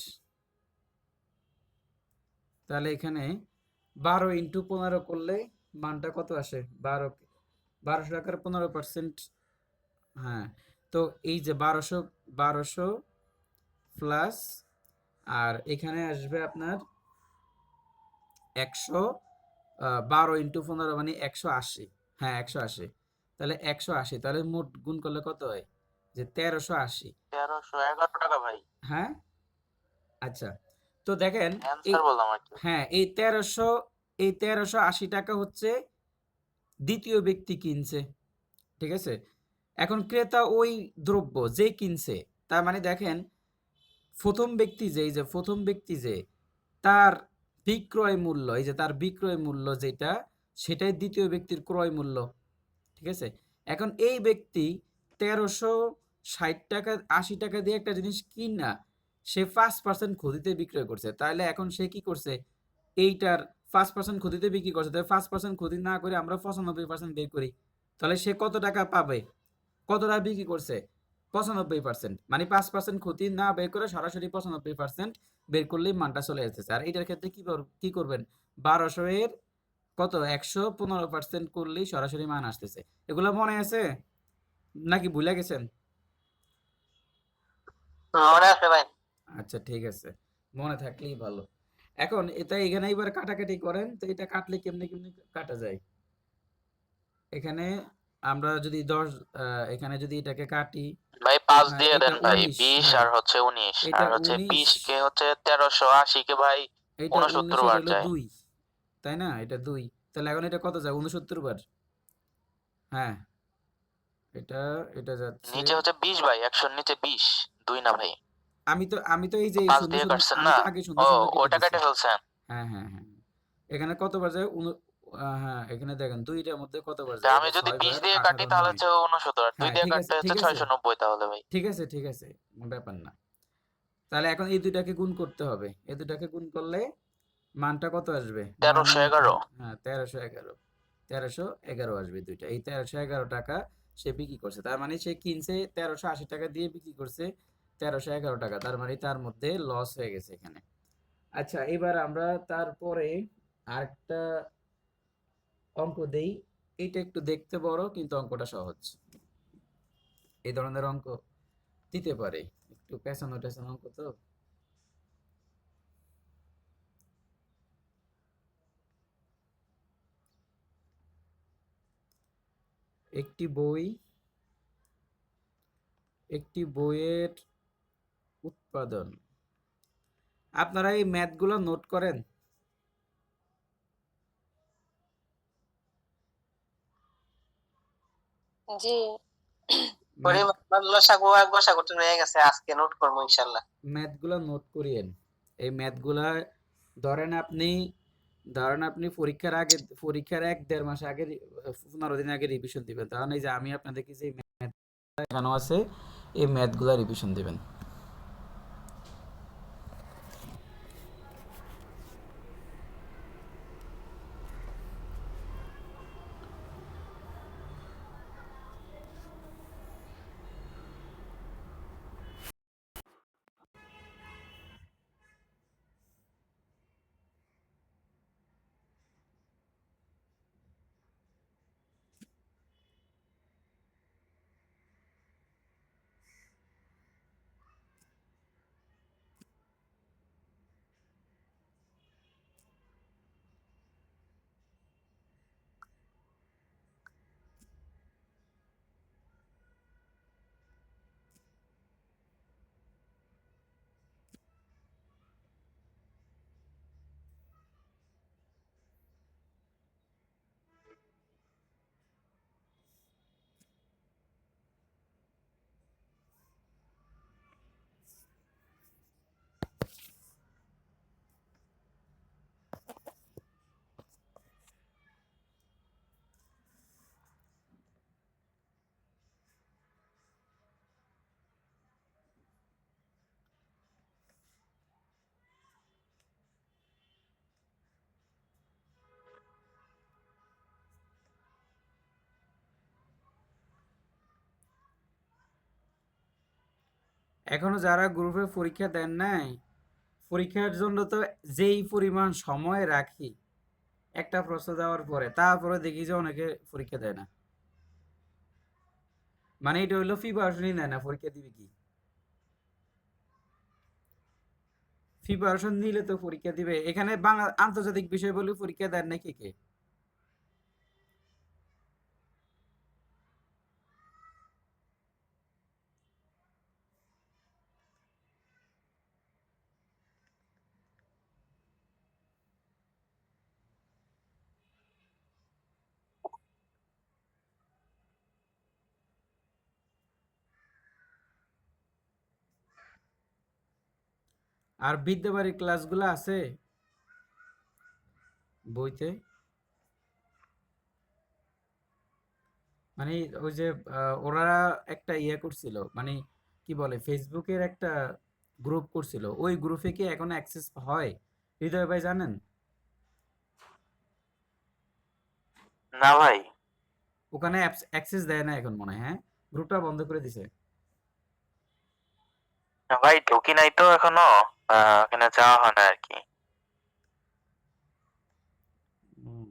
তাহলে এখানে 12 × 15 করলে মানটা কত আসে? 1200 টাকার 15%। হ্যাঁ, তো এই যে 1200 প্লাস, আর এখানে আসবে আপনার 100, 12 × 15 মানে 180। হ্যাঁ 180, তাহলে 180, তাহলে মোট গুণ করলে কত হয়? যে 1380। 1311 টাকা ভাই, হ্যাঁ আচ্ছা, তো দেখেন এই, অ্যান্সার বললাম আর কি। হ্যাঁ এই 1380 টাকা হচ্ছে দ্বিতীয় ব্যক্তি কিনছে, ঠিক আছে। এখন ক্রেতা ওই দ্রব্য যে কিনছে, তার মানে দেখেন প্রথম ব্যক্তি যে, এই যে প্রথম ব্যক্তি যে তার বিক্রয় মূল্য, এই যে তার বিক্রয় মূল্য যেটা, সেটাই দ্বিতীয় ব্যক্তির ক্রয় মূল্য, ঠিক আছে। এখন এই ব্যক্তি 1360 টাকা 80 টাকা দিয়ে একটা জিনিস কিনা সে 5% ক্ষতিতে বিক্রয় করছে, তাহলে এখন সে কি করছে, এইটার 5% ক্ষতিতে বিক্রি করছে, তাহলে 5% ক্ষতি না করে আমরা 95% বের করি, তাহলে সে কত টাকা পাবে, কত টাকা বিক্রি করছে? 95%, মানে 5% ক্ষতি না বের করে সরাসরি 95% বের করলেই মানটা চলে আসতেছে। আর এটার ক্ষেত্রে কি করবেন, 1200 এর কত 115% করলেই সরাসরি মান আসতেছে। এগুলো মনে আছে নাকি ভুলে গেছেন? মনে আছে ভাই। আচ্ছা ঠিক আছে, মনে থাকলেই ভালো। এখন এটা এখানে এবার কাটাকাটি করেন, তো এটা কাটলে কেমনে কেমনে কাটা যায়? এখানে আমরা যদি 10, এখানে যদি এটাকে কাটি, ভাই তো 5 হ্যাঁ দিয়ে এটা দেন ভাই, 19, 20 হ্যাঁ আর হচ্ছে 19, এটা আর হচ্ছে 19, 20 কে হচ্ছে 1380 কে ভাই এটা 69 19 এটা বার হলো যায়। 2, তাই না, এটা 2, তাহলে এখন এটা কত যায় 69 বার, হ্যাঁ এটা এটা যাচ্ছে, নিচে হচ্ছে 20 ভাই, 100 নিচে 20, 2 না ভাই। আমি তো এই যে 5 শূন্য দিয়ে শূন্য, কাটছেন আমি না? তো আগে শূন্য ও, শূন্য কেটে ওটা দিছি। কেটে ফেলছেন। হ্যাঁ হ্যাঁ হ্যাঁ, এখানে কতবার যায় হ্যাঁ এখানে দেখেন দুইটার মধ্যে কতবার তা যায়, আমি এটা যদি 6 20 বার দিয়ে কাটি 18 তাহলে 9। হচ্ছে 69, আর 2 হ্যাঁ দিয়ে ঠিক আছে কাটলে হচ্ছে ঠিক আছে 690 তাহলে ভাই। ঠিক আছে ঠিক আছে, ব্যাপার না। তাহলে এখন এই দুইটাকে গুণ করতে হবে, এই দুটাকে গুণ করলে মানটা কত আসবে? মান, 1311। হ্যাঁ 1311, 1311 আসবে দুইটা, এই 1311 টাকা সে বিক্রি করছে, তার মানে সে কিনছে 1380 টাকা দিয়ে, বিক্রি করছে 1311 টাকা, তার মানে তার মধ্যে লস হয়ে গেছে এখানে। আচ্ছা এবার আমরা তারপরে আরেকটা অঙ্ক দেই, এইটা একটু দেখতে বড় কিন্তু অঙ্কটা সহজ, এই ধরনের অঙ্ক দিতে পারে, একটু পেছানো টেছানো অঙ্ক তো। একটি বই, একটি বইয়ের উৎপাদন, আপনারা এই ম্যাথগুলো নোট করেন? জি। লসাগু আর গসাগুটা রয়ে গেছে, আজকে নোট করবো ইনশাল্লাহ। ম্যাথগুলো নোট করিয়েন। এই ম্যাথগুলা ধরেন আপনি পরীক্ষার 1-1.5 মাস আগে 15 দিন আগে রিভিশন দিবেন, তাহলে এই যে আমি আপনাদেরকে যে ম্যাথ দেখানো আছে এই ম্যাথগুলা রিভিশন দিবেন। এখনো যারা গ্রুপে পরীক্ষা দেন নাই, পরীক্ষার জন্য তো যেই পরিমাণ সময় রাখি একটা প্রশ্ন দেওয়ার পরে, তারপরে দেখি যে অনেকে পরীক্ষা দেয় না। মানে এটা হইলো প্রিপারেশনই নেয় না, পরীক্ষা দিবে কি? প্রিপারেশন নিলে তো পরীক্ষা দিবে। এখানে বাংলা আন্তর্জাতিক বিষয় বলে পরীক্ষা দেন না কে কে? আর বিদ্যাবাড়ির ক্লাসগুলো আছে বইতে? মানে ওই যে ওরা একটা ইয়ে করছিল, মানে কি বলে, ফেসবুকের একটা গ্রুপ করছিল, ওই গ্রুপে কি এখন অ্যাক্সেস হয়? হৃদয় ভাই জানেন? না ভাই, ওখানে অ্যাক্সেস দেয় না এখন মনে হয়, হ্যাঁ, গ্রুপটা বন্ধ করে দিছে। না ভাই ঢুকি নাই তো এখনো, ওখানে যাওয়া হয় না আর কি। হুম।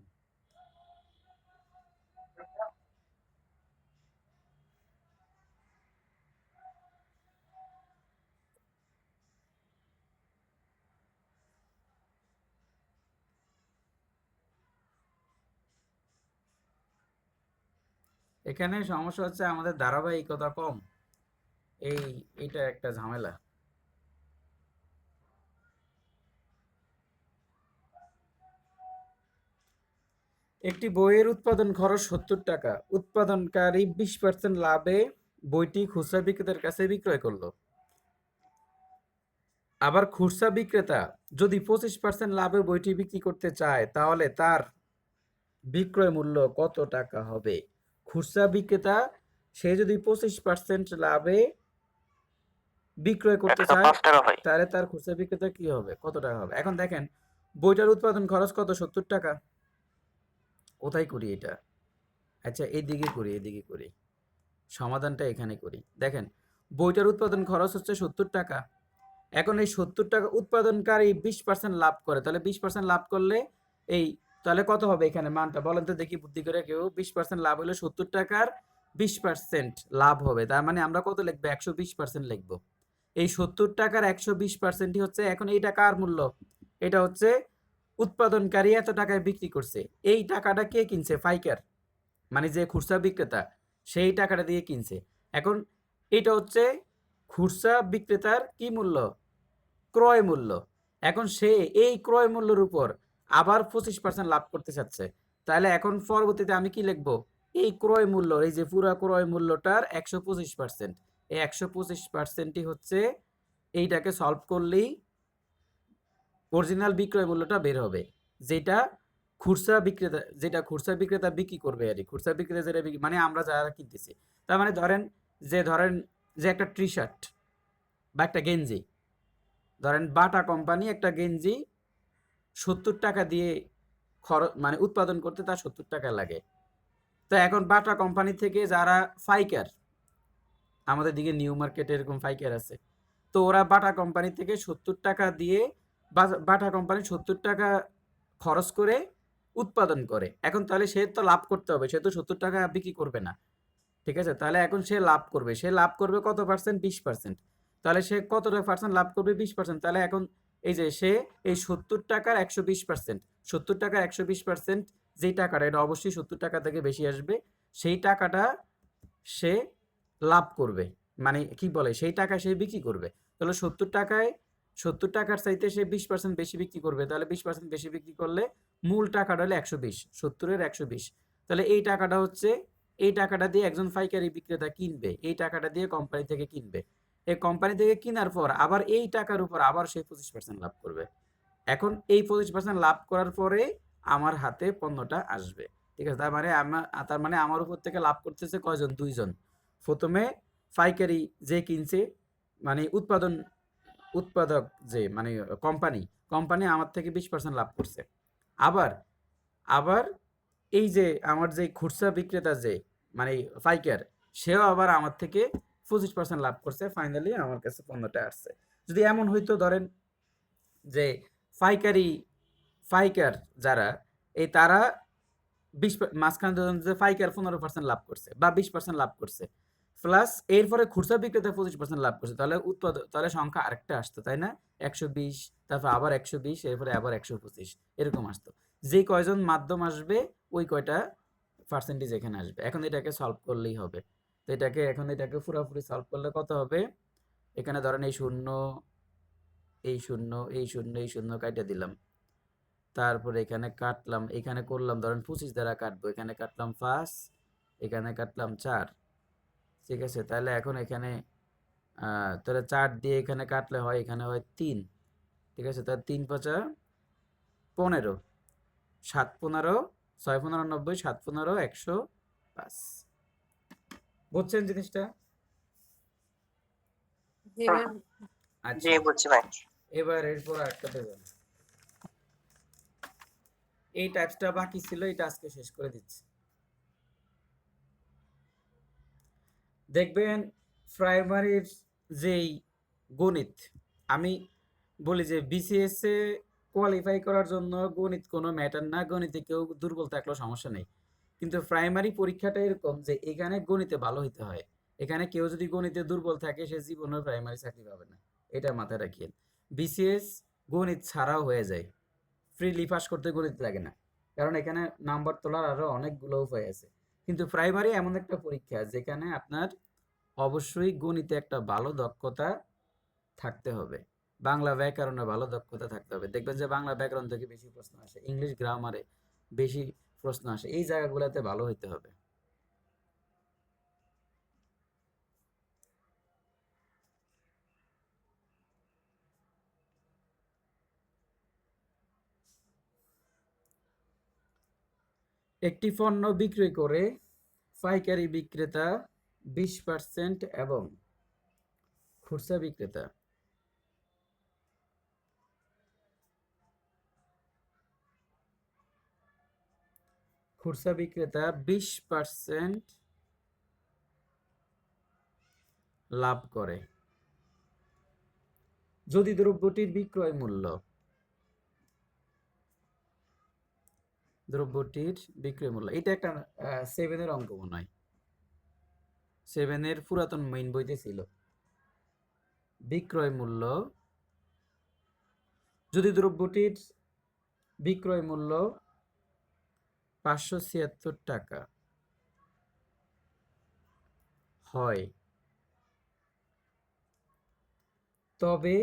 এখানে সমস্যা হচ্ছে আমাদের ধারাবাহিকতা কম, এইটা একটা ঝামেলা। একটি বইয়ের উৎপাদন খরচ 70 টাকা, উৎপাদনকারী 20% লাভে বইটি খুচরা বিক্রেতার কাছে বিক্রয় করলো। আবার খুচরা বিক্রেতা যদি 25% লাভে বইটি বিক্রি করতে চায়, তাহলে তার বিক্রয় মূল্য কত টাকা হবে? খুচরা বিক্রেতা সে যদি 25% লাভে বিক্রয় করতে এটা তো চায়, 5 টাকা ভাই। তাহলে তার খুচরা বিক্রেতা কি হবে, কত টাকা হবে? এখন দেখেন, বইটার উৎপাদন খরচ কত? 70 টাকা। কোথায় করি এটা? আচ্ছা, এইদিকে করি, সমাধানটা এখানে করি। দেখেন, বইটার উৎপাদন খরচ হচ্ছে 70 টাকা। এখন এই 70 টাকা উৎপাদনকারী 20% লাভ করে, তাহলে 20% লাভ করলে এই, তাহলে কত হবে এখানে মানটা বলেন তো দেখি বুদ্ধি করে কেউ। 20% লাভ হলে 70 টাকার 20% লাভ হবে, তার মানে আমরা কত লিখবো? 120% লিখবো। এই 70 টাকার 120%ই হচ্ছে, এখন এই টাকার মূল্য, এটা হচ্ছে উৎপাদনকারী এত টাকায় বিক্রি করছে। এই টাকাটা কে কিনছে? পাইকার, মানে যে খুচরা বিক্রেতা, সেই টাকাটা দিয়ে কিনছে। এখন এটা হচ্ছে খুচরা বিক্রেতার কি মূল্য? ক্রয় মূল্য। এখন সে এই ক্রয় মূল্যের উপর আবার 25% লাভ করতে চাচ্ছে, তাহলে এখন পরবর্তীতে আমি কি লিখবো? এই ক্রয় মূল্য, এই যে পুরা ক্রয় মূল্যটার 125%, এই 125%ই হচ্ছে এইটাকে সলভ করলেই অরিজিনাল বিক্রয় মূল্যটা বের হবে, যেটা খুচরা বিক্রেতা বিক্রি করবে আর কি। খুচরা বিক্রেতা যেটা মানে আমরা যারা কিনতেছি, তার মানে ধরেন যে একটা টি শার্ট বা একটা গেঞ্জি, ধরেন বাটা কোম্পানি একটা গেঞ্জি 70 টাকা দিয়ে খরচ মানে উৎপাদন করতে তার 70 টাকা লাগে। তো এখন বাটা কোম্পানি থেকে যারা পাইকার, আমাদের দিকে নিউ মার্কেটে এরকম পাইকার আছে, তো ওরা বাটা কোম্পানি থেকে 70 টাকা দিয়ে বাটা কোম্পানি 70 টাকা খরচ করে উৎপাদন করে। এখন তাহলে সে তো লাভ করতে হবে, সে তো 70 টাকা বিক্রি করবে না, ঠিক আছে? তাহলে এখন সে লাভ করবে, কত পার্সেন্ট? 20%। তাহলে সে কতটা পার্সেন্ট লাভ করবে? 20%। তাহলে এখন এই যে সে এই 70 টাকার 120%, 70 টাকার 120% যেই টাকাটা, এটা অবশ্যই 70 টাকা থেকে বেশি আসবে, সেই টাকাটা সে লাভ করবে, মানে কি বলে, সেই টাকা সে বিক্রি করবে। তাহলে 70 টাকার চাইতে সে 20% বেশি বিক্রি করবে, তাহলে 20% বেশি বিক্রি করলে মূল টাকাটা হলো 120, 70-এর 120। তাহলে এই টাকাটা দিয়ে একজন পাইকারি বিক্রেতা কিনবে, এই টাকাটা দিয়ে কোম্পানি থেকে কিনবে। এই কোম্পানি থেকে কেনার পর আবার এই টাকার উপর আবার সে 25% লাভ করবে। এখন এই 25% লাভ করার পরে আমার হাতে পণ্যটা আসবে, ঠিক আছে? তার মানে আমার উপর থেকে লাভ করতেছে কয়জন? দুইজন। প্রথমে পাইকারি যে কিনছে, মানে উৎপাদক যে মানে কোম্পানি আমার থেকে 20% লাভ করছে। আবার আবার এই যে আমার যে খুচরা বিক্রেতা যে মানে পাইকার, সেও আবার আমার থেকে 25% লাভ করছে, ফাইনালি আমার কাছে পণ্যটা আসছে। যদি এমন হইতো ধরেন যে পাইকার যারা, তারা মাঝখানে ধরেন যে পাইকার 15% লাভ করছে বা 20% লাভ করছে, প্লাস এরপরে খুচরা বিক্রেতা 25% লাভ করছে, তাহলে সংখ্যা আরেকটা আসতো, তাই না? 120, তারপর আবার 120, এরপরে আবার 125, এরকম আসতো। যে কয়জন মাধ্যম আসবে ওই কয়টা পার্সেন্টেজ এখানে আসবে। এখন এটাকে সলভ করলেই হবে। তো এটাকে পুরোপুরি সলভ করলে কত হবে? এখানে ধরেন এই শূন্য, এই শূন্য, এই শূন্য, এই শূন্য কাইটা দিলাম, তারপরে এখানে কাটলাম, এখানে করলাম ধরেন 25 দ্বারা কাটবো, এখানে কাটলাম 5, এখানে কাটলাম 4, ঠিক আছে? তাহলে এখন এখানে তাহলে 4 দিয়ে এখানে কাটলে হয়, এখানে হয় 3, ঠিক আছে? তাহলে 3 5 15, 7 15, 6 15 90, 7 15 105। বুঝছেন জিনিসটা? জি ভাই। জি আচ্ছা, বুঝছি ভাই। এবার এরপর আরেকটা দেবেন। এই টাইপসটা বাকি ছিল, এটা আজকে শেষ করে দিচ্ছি। দেখবেন প্রাইমারির যেই গণিত, আমি বলি যে বিসিএস এ কোয়ালিফাই করার জন্য গণিত কোনো ম্যাটার না, গণিতে কেউ দুর্বল থাকলেও সমস্যা নেই। কিন্তু প্রাইমারি পরীক্ষাটা এরকম যে এখানে গণিতে ভালো হইতে হয়। এখানে কেউ যদি গণিতে দুর্বল থাকে সে জীবনে প্রাইমারি চাকরি পাবে না, এটা মাথায় রাখিয়েন। বিসিএস গণিত ছাড়াও হয়ে যায়, ফ্রিলি পাস করতে গণিত লাগে না, কারণ এখানে নাম্বার তোলার আরো অনেকগুলো উপায় আছে। কিন্তু প্রাইমারি এমন একটা পরীক্ষা যেখানে আপনার অবশ্যই গণিতে একটা ভালো দক্ষতা থাকতে হবে, বাংলা ব্যাকরণে ভালো দক্ষতা থাকতে হবে। দেখবেন যে বাংলা ব্যাকরণ থেকে বেশি প্রশ্ন আসে, ইংলিশ গ্রামারে বেশি প্রশ্ন আসে, এই জায়গাগুলোতে ভালো হইতে হবে। একটি পণ্য বিক্রি করে পাইকারি বিক্রেতা 20% এবং খুচরা বিক্রেতা খুচরা বিক্রেতা 20% লাভ করে যদি দ্রব্যটির বিক্রয় মূল্য এটা একটা 7-এর অঙ্ক মনে হয়, 7-এর পুরাতন মেইন বইতে ছিল। বিক্রয় মূল্য, যদি দ্রব্যটির বিক্রয় মূল্য 576 টাকা হয়, তবে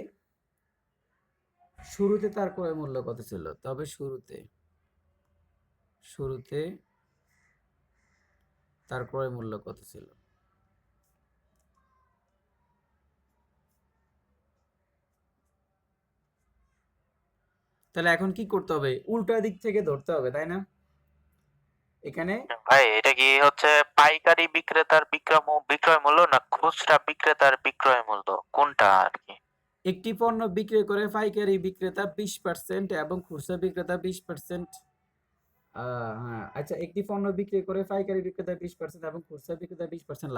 শুরুতে তার ক্রয় মূল্য কত ছিল? তবে শুরুতে তার ক্রয় মূল্য কত ছিল? তাহলে এখন কি করতে হবে? উল্টা দিক থেকে ধরতে হবে, তাই না? এখানে ভাই এটা কি হচ্ছে পাইকারি বিক্রেতার বিক্রয় মূল্য না খুচরা বিক্রেতার বিক্রয় মূল্য, কোনটা আর কি? একটি পণ্য বিক্রি করে পাইকারি বিক্রেতা 20% এবং খুচরা বিক্রেতা 20%। হ্যাঁ, আচ্ছা, একটি পণ্য বিক্রি করে পাইকারি বিক্রেতা 20% এবং খুচরা বিক্রেতা 20%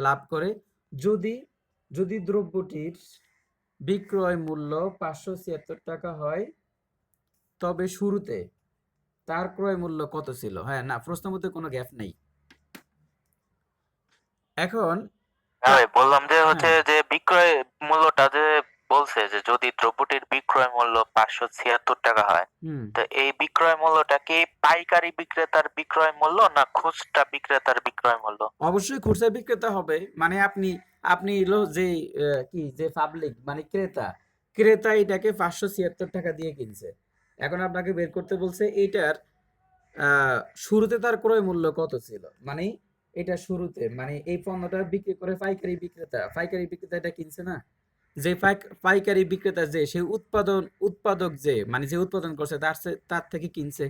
লাভ করে যদি যদি দ্রব্যটির বিক্রয় মূল্য 576 টাকা হয়, তবে শুরুতে তার ক্রয় মূল্য কত ছিল? হ্যাঁ, না, প্রশ্নের মধ্যে কোনো গ্যাপ নেই। এখন ভাই বললাম যে হচ্ছে হ্যাঁ, যে বিক্রয় মূল্যটা যে বলছে যে যদি দ্রব্যটির বিক্রয় মূল্য 576 টাকা হয়, হুম, তো এই বিক্রয় মূল্যটা কি পাইকারি বিক্রেতার বিক্রয় মূল্য না খুচরা বিক্রেতার বিক্রয় মূল্য? অবশ্যই খুচরা বিক্রেতা হবে। মানে আপনি আপনি হলো যে যে পাবলিক মানে ক্রেতা এটাকে 576 টাকা দিয়ে কিনছে। এখন আপনাকে বের করতে বলছে এইটার শুরুতে তার ক্রয় মূল্য কত ছিল। মানে এটা শুরুতে, মানে এই পণ্যটা বিক্রি করে পাইকারি বিক্রেতা এটা কিনছে না? যে পাইকারি বিক্রেতা যে সে উৎপাদক যে মানে যে উৎপাদন করছে তার থেকে কিনছে।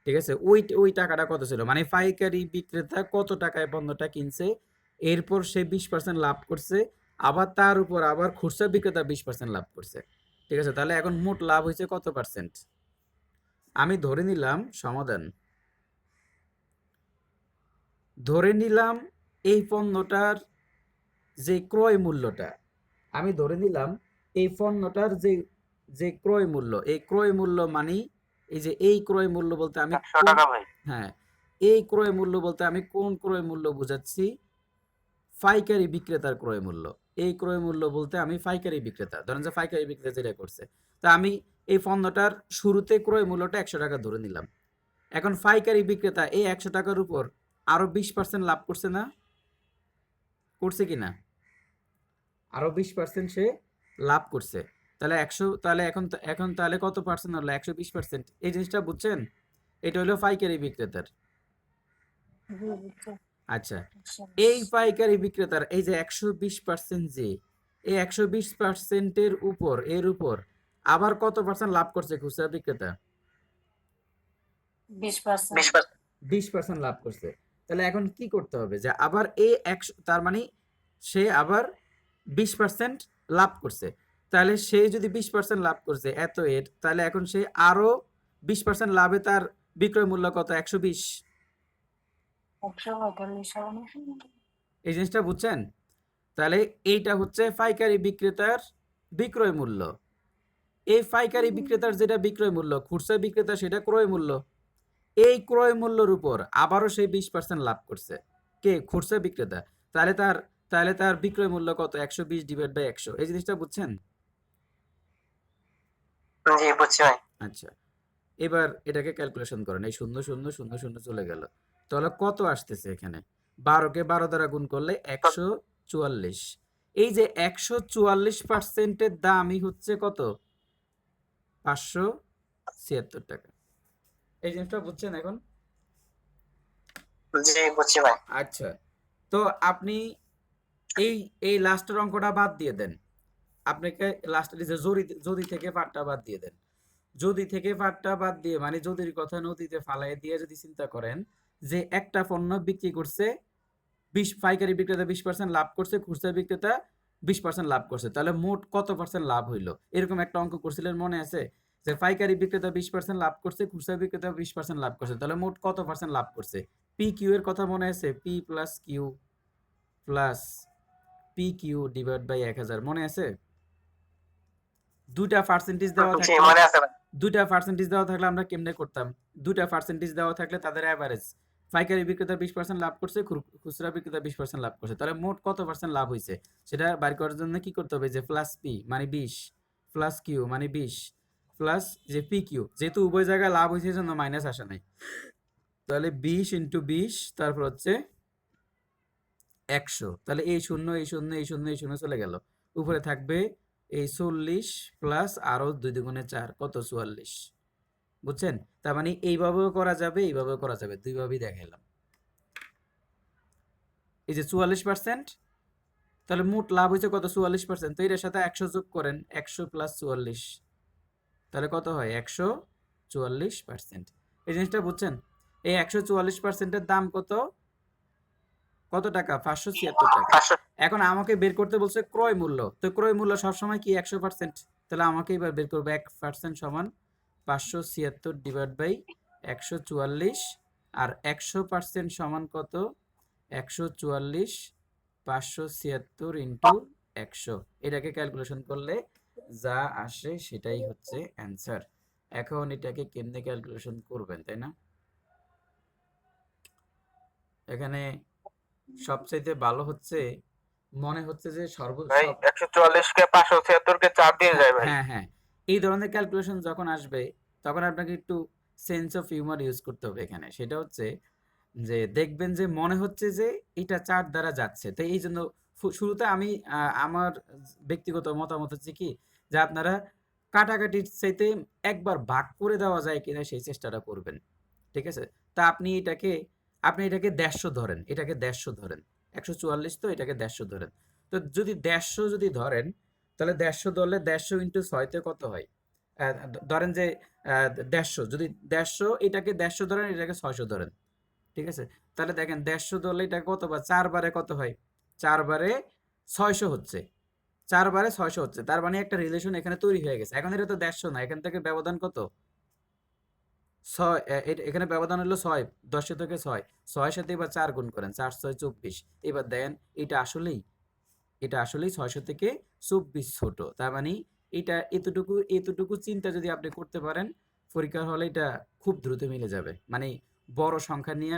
ঠিক আছে? ওই টাকাটা কত ছিল? মানে পাইকারি বিক্রেতা কত টাকায় পণ্যটা কিনছে, এরপর সে 20% লাভ করছে, আবার তার উপর আবার খুচরা বিক্রেতা 20% লাভ করছে। ঠিক আছে? তাহলে এখন মোট লাভ হয়েছে কত পার্সেন্ট? আমি ধরে নিলাম ধরে নিলাম এই পণ্যটার যে ক্রয় মূল্যটা, আমি ধরে নিলাম এই পণ্যটার যে ক্রয় মূল্য, এই ক্রয় মূল্য মানে এই ক্রয় মূল্য বলতে আমি 400 টাকা ভাই। হ্যাঁ, এই ক্রয় মূল্য বলতে আমি কোন ক্রয় মূল্য বোঝাচ্ছি? পাইকারি বিক্রেতার ক্রয় মূল্য। এই ক্রয় মূল্য বলতে আমি পাইকারি বিক্রেতা, ধরেন যে পাইকারি বিক্রেতা যেটা করছে, তা আমি এই পণ্যটার শুরুতে ক্রয় মূল্যটা 100 টাকা ধরে নিলাম। এখন পাইকারি বিক্রেতা এই 100 টাকার উপর আরো 20% লাভ করছে না? করছে কিনা? আরো 20% সে লাভ করছে। তাহলে 100, তাহলে এখন তাহলে কত পার্সেন্ট হলো? 120%। এই জিনিসটা বুঝছেন? এটা হলো পাইকারি বিক্রেতার। আচ্ছা, এই পাইকারি বিক্রেতার এই যে 120%, যে এই 120% এর উপর আবার কত পার্সেন্ট লাভ করছে খুচরা বিক্রেতা? 20%। 20% লাভ করছে। তাহলে এখন কি করতে হবে? যে আবার এই 100, তার মানে সে আবার 20% লাভ করছে। তাহলে সে যদি 20% লাভ করছে তাহলে এখন সে আরো 20% লাভে তার বিক্রয় মূল্য কত? 120। এই জিনিসটা বুঝছেন? তাহলে এইটা হচ্ছে পাইকারি বিক্রেতার বিক্রয় মূল্য। এই পাইকারি বিক্রেতার যেটা বিক্রয় মূল্য, খুচরা বিক্রেতা সেটা ক্রয় মূল্য। এই ক্রয় মূল্যের উপর আবারও সে 20% লাভ করছে। কে? খুচরা বিক্রেতা। তাহলে তার বিক্রয় মূল্য কত? 120/100। এই জিনিসটা বুঝছেন? জি বুঝছি ভাই। আচ্ছা, এবার এটাকে ক্যালকুলেশন করেন। এই 0 0 0 0 চলে গেল। তাহলে কত আসতেছে এখানে? 12কে 12 দ্বারা গুণ করলে 144। এই যে 144% এর দামই হচ্ছে কত? 576 টাকা। এই জিনিসটা বুঝছেন এখন? জি বুঝছি ভাই। আচ্ছা, তো আপনি এই এই লাস্টের অঙ্কটা বাদ দিয়ে দেন। আপনাকে লাস্টের যে যদি থেকে পার্টটা বাদ দিয়ে দেন। যদি থেকে পার্টটা বাদ দিয়ে, মানে যদির কথা নদীতে ফালায় দিয়ে যদি চিন্তা করেন যে একটা পণ্য বিক্রি করছে, পাইকারি বিক্রেতা 20% লাভ করছে, খুচরা বিক্রেতা 20% লাভ করছে, তাহলে মোট কত পার্সেন্ট লাভ হইলো? এরকম একটা অঙ্ক করছিলেন, মনে আছে? যে পাইকারি বিক্রেতা 20% লাভ করছে, খুচরা বিক্রেতা 20% লাভ করছে, তাহলে মোট কত পার্সেন্ট লাভ করছে? পি কিউ এর কথা মনে আছে? P plus Q divide by 1000, মনে আছে? দুইটা পার্সেন্টেজ দেওয়া জি থাকলে মনে আছে ভাই। আমরা কেমনে করতাম? দুইটা পার্সেন্টেজ দেওয়া থাকলে তাদের অ্যাভারেজ, পাইকারি বিক্রেতা 20% লাভ করছে, খুচরা বিক্রেতা 20% লাভ করছে, তাহলে মোট কত পার্সেন্ট লাভ হয়েছে সেটা বের করার জন্য কি করতে হবে? যে প্লাস পি মানে 20 প্লাস কিউ মানে 20 প্লাস যে পি কিউ, যেহেতু উভয় জায়গায় লাভ হয়েছে জন্য মাইনাস আসে নাই, তাহলে 20 ইন্টু 20 তারপর হচ্ছে 100। তাহলে এই শূন্য এই শূন্য এই শূন্য এই শূন্য চলে গেল, উপরে থাকবে এই 40 প্লাস আরো 2 দুগুণে 4, কত? 44। বুঝছেন? তার মানে এইভাবেও করা যাবে, এইভাবেও করা যাবে, দুইভাবেই দেখাইলাম। এই যে 44%, তাহলে মোট লাভ হয়েছে কত? 44%। তো এটার সাথে 100 যোগ করেন, 100 প্লাস 44, তাহলে কত হয়? 144%। এই জিনিসটা বুঝছেন? এই 144%-এর দাম কত? কত টাকা? 576 টাকা। এখন আমাকে বের করতে বলছে ক্রয় মূল্য। তো ক্রয় মূল্য সবসময় কি 100%? তাহলে আমাকে এবার বের করবো 1% সমান 576 ডিভাইড বাই 144, আর 100% সমান কত? 144 576 ইন্টু 100। এটাকে ক্যালকুলেশন করলে যা আসে সেটাই হচ্ছে অ্যান্সার। এখন এটাকে কেমনে ক্যালকুলেশন করবেন, তাই না? এখানে সবচাইতে ভালো হচ্ছে, মনে হচ্ছে যে ভাই সব 144-কে 576-কে 4 দিয়ে হ্যাঁ যায় ভাই। হ্যাঁ হ্যাঁ, এই ধরনের ক্যালকুলেশন যখন আসবে তখন আপনাকে একটু সেন্স অফ হিউমার ইউজ করতে হবে এখানে। সেটা হচ্ছে যে দেখবেন যে মনে হচ্ছে যে এটা 4 দ্বারা যাচ্ছে। তো এই জন্য শুরুতে আমি আমার ব্যক্তিগত মতামত হচ্ছে কি, যে আপনারা কাটাকাটির চাইতে একবার ভাগ করে দেওয়া যায় কিনা সেই চেষ্টাটা করবেন। ঠিক আছে? তা আপনি এটাকে 150 ধরেন, এটাকে 150 ধরেন। 144 তো এটাকে 150 ধরেন। তো যদি 150 যদি ধরেন, তাহলে 150 ধরলে 150 ইন্টু 6 তে কত হয়? ধরেন যে 150, যদি 150 এটাকে 150 ধরেন, এটাকে 600 ধরেন। ঠিক আছে? তাহলে দেখেন 150 ধরলে এটা কতবার? 4 বারে কত হয়? 4 বারে 600 হচ্ছে। 4 বারে 600 হচ্ছে। তার মানে একটা রিলেশন এখানে তৈরি হয়ে গেছে। এখন এটা তো 150 না। এখান থেকে ব্যবধান কত? 6, এখানে ব্যবধান হলো 6, 10 থেকে 6। 6 এর সাথে এবার 4 গুণ করেন। 4 6 24। এবার দেখেন এটা আসলেই 600 থেকে 24 ছোট। তার মানে এটা এতটুকু চিন্তা যদি আপনি করতে পারেন, পরীক্ষার হলে এটা খুব দ্রুত মিলে যাবে। মানে বড় সংখ্যা নিয়ে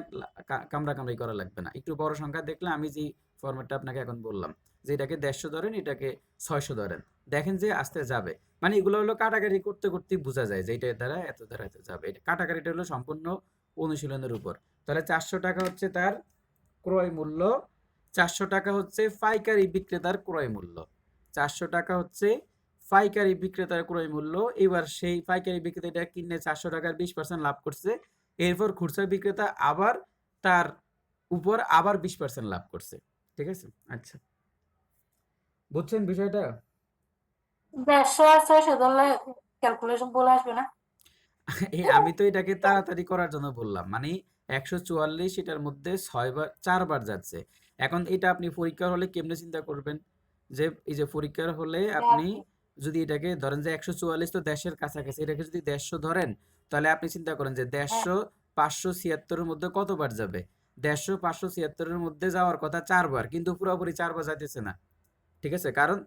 কামড়াকামড়ি করা লাগবে না। একটু বড় সংখ্যা দেখলে আমি যে ফরম্যাটটা আপনাকে এখন বললাম, যে এটাকে 150 ধরেন, এটাকে 600 ধরেন। দেখেন যে আস্তে যাবে। মানে এগুলো হলো কাটাকাটি করতে করতেই বোঝা যায় যে এটা দ্বারা এত দ্বারা এত যাবে। এটা কাটাকাটিটা হলো সম্পূর্ণ অনুশীলনের উপর। তাহলে 400 টাকা হচ্ছে তার ক্রয় মূল্য, 400 টাকা হচ্ছে পাইকারি বিক্রেতার ক্রয় মূল্য। 400 টাকা হচ্ছে পাইকারি বিক্রেতার ক্রয় মূল্য। এবার সেই পাইকারি বিক্রেতা এটা কিনে 400 টাকার 20% লাভ করছে। এরপর খুচরা বিক্রেতা আবার তার উপর আবার 20% লাভ করছে। ঠিক আছে? আচ্ছা, বুঝছেন বিষয়টা? 150 আর 600 ধরলে ক্যালকুলেশন বলে আসবে না? আমি তো এটাকে তাড়াতাড়ি করার জন্য বললাম। মানে 144 এটার মধ্যে 4 বার যাচ্ছে। এখন এটা আপনি পরীক্ষার হলে কেমনে চিন্তা করবেন? যে এই যে পরীক্ষার হলে আপনি যদি এটাকে ধরেন যে 144 তো 150 এর কাছাকাছি, এটাকে যদি 150 ধরেন, তাহলে আপনি চিন্তা করেন যে 150 576 এর মধ্যে কতবার যাবে? 150 576 এর মধ্যে যাওয়ার কথা 4 বার, কিন্তু পুরোপুরি 4 বার যাইতেছে না। ঠিক আছে? কারণ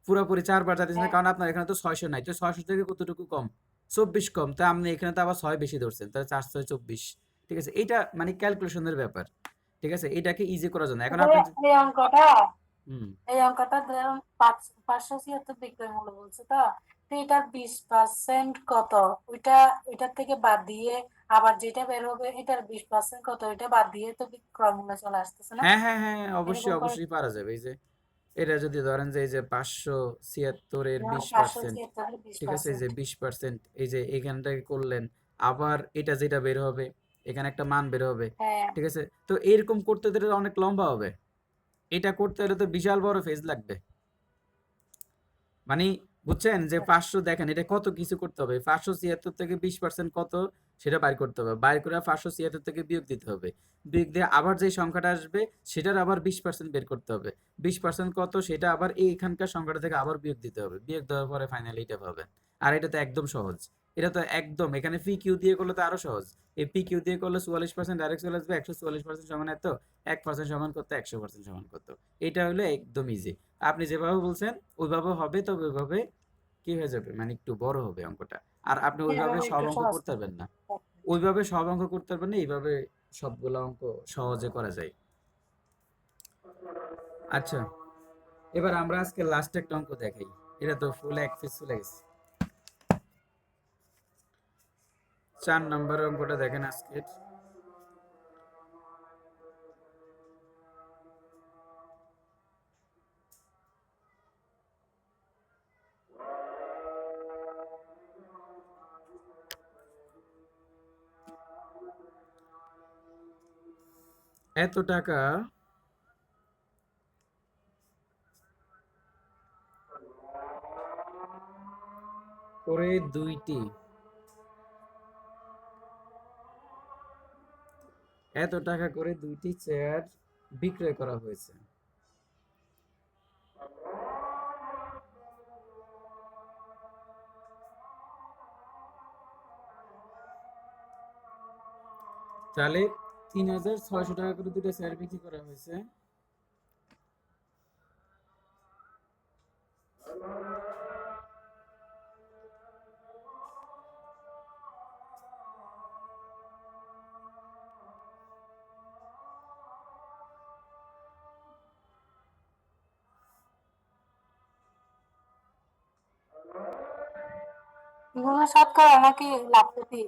পুরোপুরি 4 বার যাইতেছে না, কারণ আপনার এখানে তো 600 নাই। তো 600 থেকে কতটুকু কম? 24 কম। তা আপনি এখানে তো আবার 6 বেশি ধরছেন। তাহলে 4 6 24। ঠিক আছে? এইটা মানে ক্যালকুলেশনের ব্যাপার। ঠিক আছে? এটাকে ইজি করার জন্য। এখন আপনি এই অঙ্কটা হুম। এই অঙ্কটা ধরুন 576 বিক্রয় মূল্য বলছে তো, তো এটার 20% কত? ওইটার থেকে বাদ দিয়ে আবার যেটা বের হবে এটার 20% কত? ওইটা বাদ দিয়ে তো বিক্রয় মূল্য চলে আসতেছে না? হ্যাঁ, হ্যাঁ, হ্যাঁ, অবশ্যই, এরকম করে অবশ্যই পারা যাবে। এই যে এটা যদি ধরেন যে এই যে 576 এর 20%, 576 ঠিক আছে? এই 20%। যে 20%, এই যে এখানটায় করলেন, আবার এটা যেটা বের হবে, এখানে একটা মান বের হবে। হ্যাঁ, ঠিক আছে? তো এরকম করতে দিলে অনেক লম্বা হবে। এটা করতে হলে তো বিশাল বড় ফেজ লাগবে। মানে বুঝছেন যে 500, দেখেন এটা কত কিছু করতে হবে। 576 থেকে 20% কত সেটা বাইর করতে হবে। বাইর করে 576 থেকে বিয়োগ দিতে হবে। বিয়োগ দিয়ে আবার যে সংখ্যাটা আসবে সেটার আবার 20% বের করতে হবে। 20% কত সেটা আবার এইখানকার সংখ্যাটা থেকে আবার বিয়োগ দিতে হবে। বিয়োগ দেওয়ার পরে ফাইনালি এটা পাবেন। আর এটা তো একদম সহজ। এটা তো একদম, এখানে পি কিউ দিয়ে করলে তো আরো সহজ। এই পি কিউ দিয়ে করলে 44% ডাইরেক্ট চলে আসবে। 144% সমান এত, 1% সমান কত, 100% সমান কত। এটা হলো একদম ইজি। আপনি যেভাবে বলছেন ওইভাবে হবে, তবে ওইভাবে কি হয়ে যাবে, মানে একটু বড় হবে অঙ্কটা। আর আপনি ওইভাবে এভাবে সব একটু অঙ্ক সহজ করতে করে। পারবেন না। ওইভাবে সব অঙ্ক করতে পারবেন না, এইভাবে সবগুলো অঙ্ক সহজে করা যায়। আচ্ছা, এবার আমরা আজকে লাস্ট একটা অঙ্ক দেখাই। এটা তো ফুল এক পিস চলে গেছে। 4 নম্বরের অঙ্কটা দেখেন আজকের। এত টাকা করে দুইটি, এত টাকা করে দুইটি চেয়ার বিক্রয় করা হয়েছে। তাহলে ৩,৬০০ টাকা করে দুটো চেয়ার বিক্রি করা হয়েছে। এগুলো শতকরা নাকি লাভ ক্ষতি?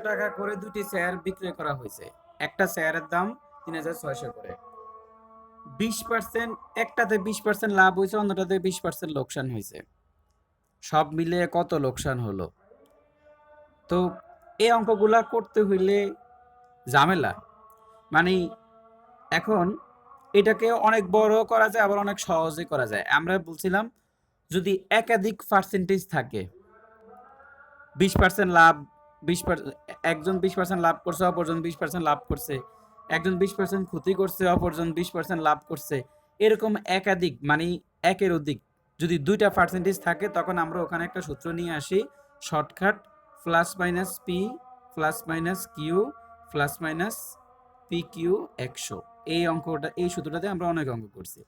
টাকা করে দুটি চেয়ার বিক্রয় করা হয়েছে। একটা চেয়ারের দাম ৩,৬০০ করে। 20%, একটাতে 20% লাভ হয়েছে, অন্যটাতে 20% লোকসান হয়েছে। সব মিলিয়ে কত লোকসান হলো? তো এই অঙ্কগুলা করতে হইলে ঝামেলা। মানে এখন এটাকে অনেক বড় করা যায়, আবার অনেক সহজে করা যায়। আমরা বলছিলাম যদি একাধিক পার্সেন্টেজ থাকে, 20% লাভ, 20% একজন 20% লাভ করছে, অপরজন 20% লাভ করছে, একজন 20% ক্ষতি করছে, অপরজন 20% লাভ করছে, এরকম একাধিক মানে একের অধিক যদি দুইটা পার্সেন্টেজ থাকে, তখন আমরা ওখানে একটা সূত্র নিয়ে আসি, shortcut plus minus P plus minus Q plus minus P Q 100। এই অঙ্কটা, এই সূত্রটাতে আমরা অনেক অঙ্ক করছি।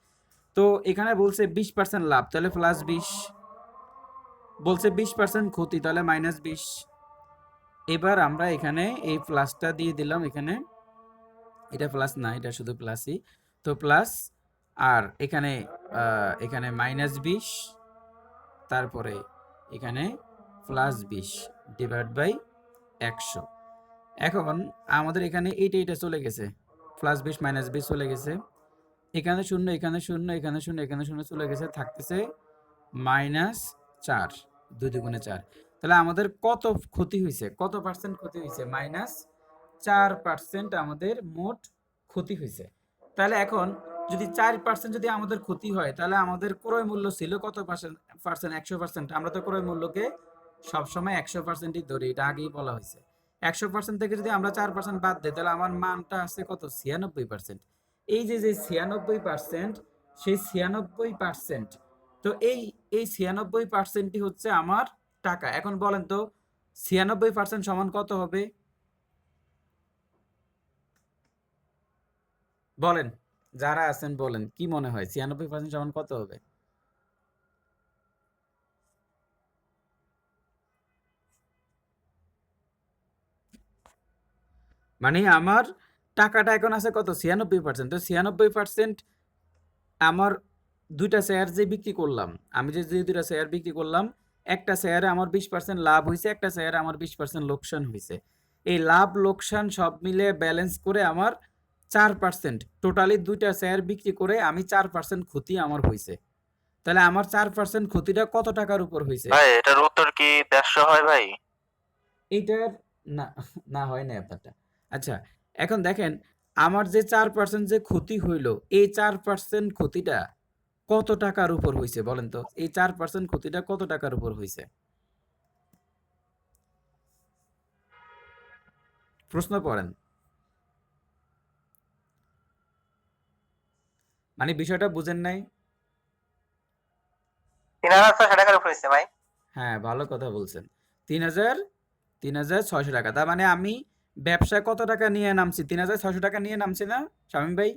তো এখানে বলছে 20% লাভ, তাহলে প্লাস 20, বলছে 20% ক্ষতি, তাহলে মাইনাস 20। এবার আমরা এখানে এই প্লাসটা দিয়ে দিলাম, এখানে এটা প্লাস না, এটা শুধু প্লাসই, তো প্লাস, আর এখানে এখানে মাইনাস 20, তারপরে এখানে প্লাস 20 ডিভাইড বাই 100। এখন আমাদের এখানে এইটা চলে গেছে, প্লাস 20 মাইনাস 20 চলে গেছে, এখানে শূন্য, এখানে শূন্য, এখানে শূন্য, এখানে শূন্য চলে গেছে, থাকতেছে -4, 2 দুগুণে 4। তাহলে আমাদের কত ক্ষতি হয়েছে, কত পার্সেন্ট ক্ষতি হয়েছে? -4% আমাদের মোট ক্ষতি হয়েছে। তাহলে এখন যদি 4% যদি আমাদের ক্ষতি হয়, তাহলে আমাদের ক্রয় মূল্য ছিল কত পার্সেন্ট? 100%। আমরা তো ক্রয় মূল্যকে সবসময় 100%ই ধরি, এটা আগেই বলা হয়েছে। 100% থেকে যদি আমরা 4% বাদ দিই, তাহলে আমার মানটা আছে কত? 96%। এই যে 96%, সেই 96%, তো এই 96%ই হচ্ছে আমার টাকা। এখন বলেন তো 96% সমান কত হবে? বলেন, যারা আছেন বলেন, কি মনে হয় 96% সমান কত হবে? মানে আমার টাকাটা এখন আছে কত? 96%। তো 96% আমার দুইটা শেয়ার যে বিক্রি করলাম, আমি যে দুইটা শেয়ার বিক্রি করলাম, একটা শেয়ারে আমার 20% লাভ হয়েছে, একটা শেয়ারে আমার 20% লোকসান হয়েছে। এই লাভ লোকসান সব মিলে ব্যালেন্স করে আমার 4%, টোটালি দুইটা শেয়ার বিক্রি করে আমি 4% ক্ষতি আমার হয়েছে। তাহলে আমার 4% ক্ষতিটা কত টাকার উপর হয়েছে? ভাই এটার উত্তর কি 150 হয় ভাই? এইটার না, না হয় না আপনারটা। আচ্ছা, এখন দেখেন আমার যে 4% যে ক্ষতি হইল, এই 4% ক্ষতিটা কত টাকার উপর হইছে বলেন তো? এই 4% ক্ষতিটা কত টাকার উপর হইছে? প্রশ্ন করেন। মানে বিষয়টা বুঝেন নাই? 3,600 টাকার উপর হয়েছে ভাই। হ্যাঁ, ভালো কথা বলছেন। 3,600 টাকা। তার মানে আমি ব্যবসায় কত টাকা নিয়ে নামছি? 3,600 টাকা নিয়ে নামছি না শামীম ভাই?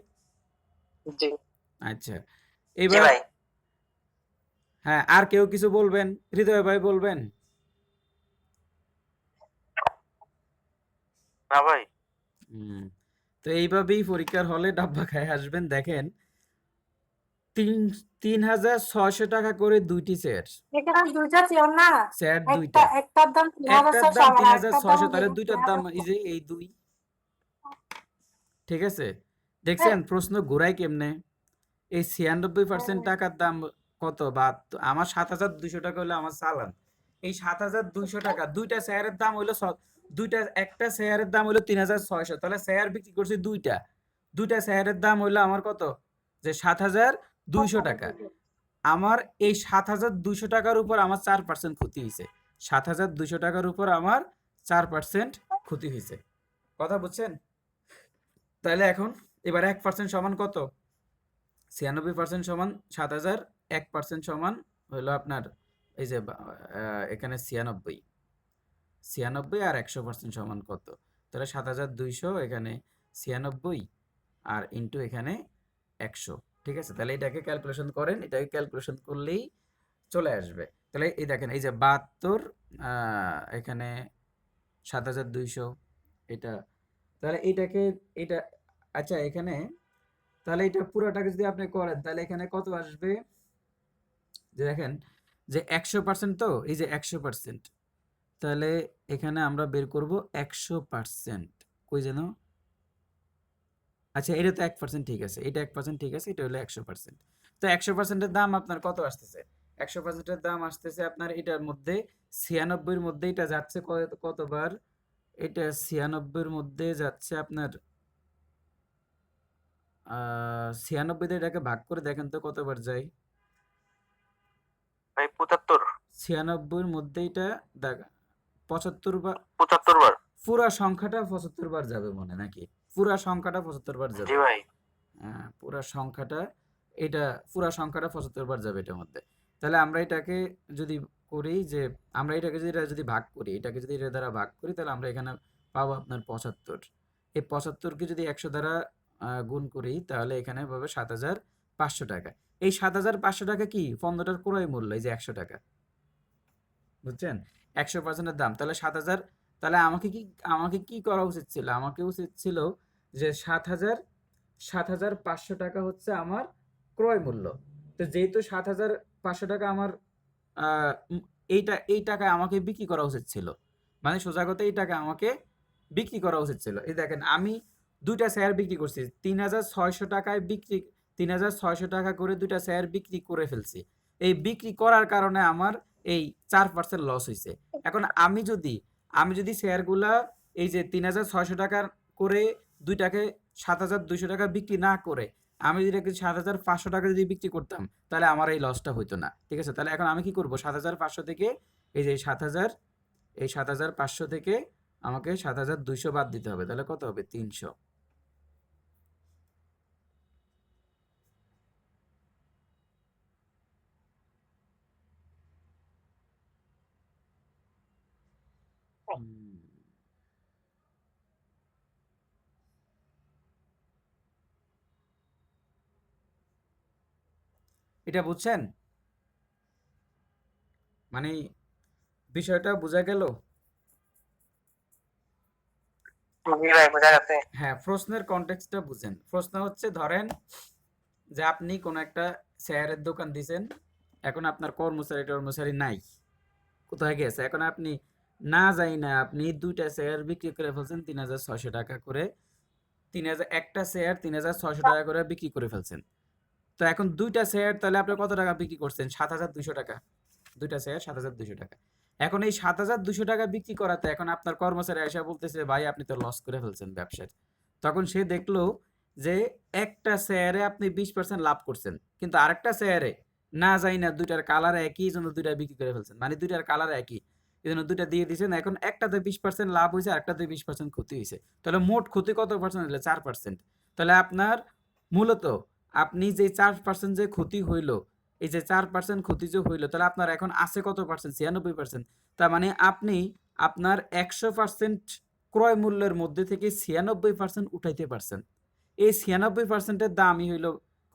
জি আচ্ছা, জি এবার ভাই। হ্যাঁ, আর কেউ কিছু বলবেন? হৃদয় ভাই বলবেন? না ভাই। হুম, তো এইভাবেই পরীক্ষার হলে ডাব্বা খায় আসবেন। দেখেন 3,600 টাকা করে দুইটি চেয়ার, এখানে দুইটা চেয়ার না, চেয়ার একটা দুইটা, একটার দাম একটার 3,600 দাম আবার আরেকটার দাম 3,600, তাহলে দুইটার দাম এই 3,600। যে এই দুই। ঠিক আছে, দেখছেন প্রশ্ন ঘোরায় কেমনে? এই 96% টাকার দাম কত, বা আমার 7,200 টাকা হলো আমার চালান। এই 7,200 টাকা দুইটা শেয়ারের দাম হইলো দুইটা, একটা শেয়ারের দাম হইলো 3,600, তাহলে শেয়ার বিক্রি করছি দুইটা, দুইটা শেয়ারের দাম হইলো আমার কত, যে 7,200 টাকা। আমার এই 7,200 টাকার উপর আমার 4% ক্ষতি হয়েছে, 7,200 টাকার উপর আমার 4% ক্ষতি হয়েছে। কথা বুঝছেন? তাহলে এখন এবার 1% সমান কত? 96% সমান 7,000, 1% সমান হলো আপনার এই যে এখানে 96, 96 আর 100% সমান কত? তাহলে 7,200 এখানে 96 আর ইন্টু এখানে 100। ঠিক আছে, তাহলে এটাকে ক্যালকুলেশন করেন, এটাকে ক্যালকুলেশন করলেই চলে আসবে। তাহলে এই দেখেন এই যে 72 এখানে 7,200 এটা, তাহলে এইটাকে এটা, আচ্ছা এখানে তাহলে এটা পুরোটাকে যদি আপনি করেন তাহলে এখানে কত আসবে? যে দেখেন যে 100%, তো এই যে 100%, তাহলে এখানে আমরা বের করব 100%, কই যেন, আচ্ছা এটা তো 1%, ঠিক আছে, এটা 1% ঠিক আছে, এটা হলো 100%। তো 100%-এর দাম আপনার কত আসতেছে? 100%-এর দাম আসতেছে আপনার এটার মধ্যে 96-এর মধ্যে এটা যাচ্ছে কতবার? এটা 96-এর মধ্যে যাচ্ছে আপনার 96 দিয়ে এটাকে ভাগ করে দেখেন তো কতবার যায়। ভাই 75। 96-এর মধ্যে এটা 75 বার, 75 বার। পুরা সংখ্যাটা 75 বার যাবে মনে, নাকি? পুরা সংখ্যাটা 75 বার যাবে। জি ভাই। পুরা সংখ্যাটা, এটা পুরা সংখ্যাটা 75 বার যাবে এটার মধ্যে। তাহলে আমরা এটাকে যদি করি, যে আমরা এটাকে যদি যদি ভাগ করি, এটাকে যদি এটা দ্বারা ভাগ করি, তাহলে আমরা এখানে পাবো আপনার 75। এই 75কে যদি 100 দ্বারা গুণ করি, তাহলে এখানে পাবে 7,500 টাকা। এই 7,500 টাকা কি 15টার ক্রয় মূল্য, এই যে 100 টাকা, বুঝছেন? 100%-এর দাম, তাহলে 7,000। তাহলে আমাকে কি করা উচিত ছিল? আমাকে উচিত ছিল যে 7,500 টাকা হচ্ছে আমার ক্রয় মূল্য। তো যেহেতু 7,500 টাকা আমার এই টাকায় আমাকে বিক্রি করা উচিত ছিল, মানে সোজা কথা এই টাকা আমাকে বিক্রি করা উচিত ছিল। এই দেখেন আমি দুইটা শেয়ার বিক্রি করছি 3,600 টাকায়, 3,600 টাকা করে দুইটা শেয়ার বিক্রি করে ফেলছি। এই বিক্রি করার কারণে আমার এই 4% লস হয়েছে। এখন আমি যদি শেয়ারগুলা এই যে 3,600 টাকার করে দুইটাকে 7,200 টাকা বিক্রি না করে আমি যদি 7,500 টাকা যদি বিক্রি করতাম, তাহলে আমার এই লসটা হইতো না। ঠিক আছে, তাহলে এখন আমি কি করব? 7,500 থেকে এই যে 7,000, এই 7,500 থেকে আমাকে 7,200 বাদ দিতে হবে, তাহলে কত হবে? 300। এটা বুঝছেন? মানে বিষয়টা বোঝা গেল? জি ভাই, বোঝা গেছে। হ্যাঁ, প্রশ্নের কনটেক্সটটা বুঝেন। প্রশ্ন হচ্ছে ধরেন যে আপনি কোন একটা শেয়ারের দোকান দিছেন, এখন আপনার কর্মচারী নাই, কোথায় গেছে? এখন আপনি না যাই না আপনি দুইটা শেয়ার বিক্রি করে ফেলছেন 3,600 টাকা করে, 3,000 একটা শেয়ার 3,600 টাকা করে বিক্রি করে ফেলছেন। তো এখন দুইটা শেয়ার তাহলে আপনি কত টাকা বিক্রি করছেন? 7,200 টাকা। দুইটা শেয়ার 7,200 টাকা। এখন এই 7,200 টাকা বিক্রি করাতে এখন আপনার কর্মচারী এসে বলতেছে ভাই আপনি তো লস করে ফেলছেন ব্যবসায়। তখন সে দেখলো যে একটা শেয়ারে আপনি 20% লাভ করছেন, কিন্তু আরেকটা শেয়ারে না যাই না দুইটার কালার একই, এই জন্য দুইটা বিক্রি করে ফেলছেন, মানে দুইটার কালার একই, এই জন্য দুইটা দিয়ে দিয়েছেন। এখন একটাতে 20% লাভ হয়েছে, আরেকটাতে 20% ক্ষতি হয়েছে। তাহলে মোট ক্ষতি কত পার্সেন্ট হলো? 4%। তাহলে আপনার মূলত আপনি যে 4% যে ক্ষতি হইলো, এই যে 4% ক্ষতি যে হইলো, তাহলে আপনার এখন আছে কত পার্সেন্ট? 96%। তার মানে আপনি আপনার 100% ক্রয় মূল্যের মধ্যে থেকে 96% উঠাইতে পারছেন। এই 96%-এর দামই হইল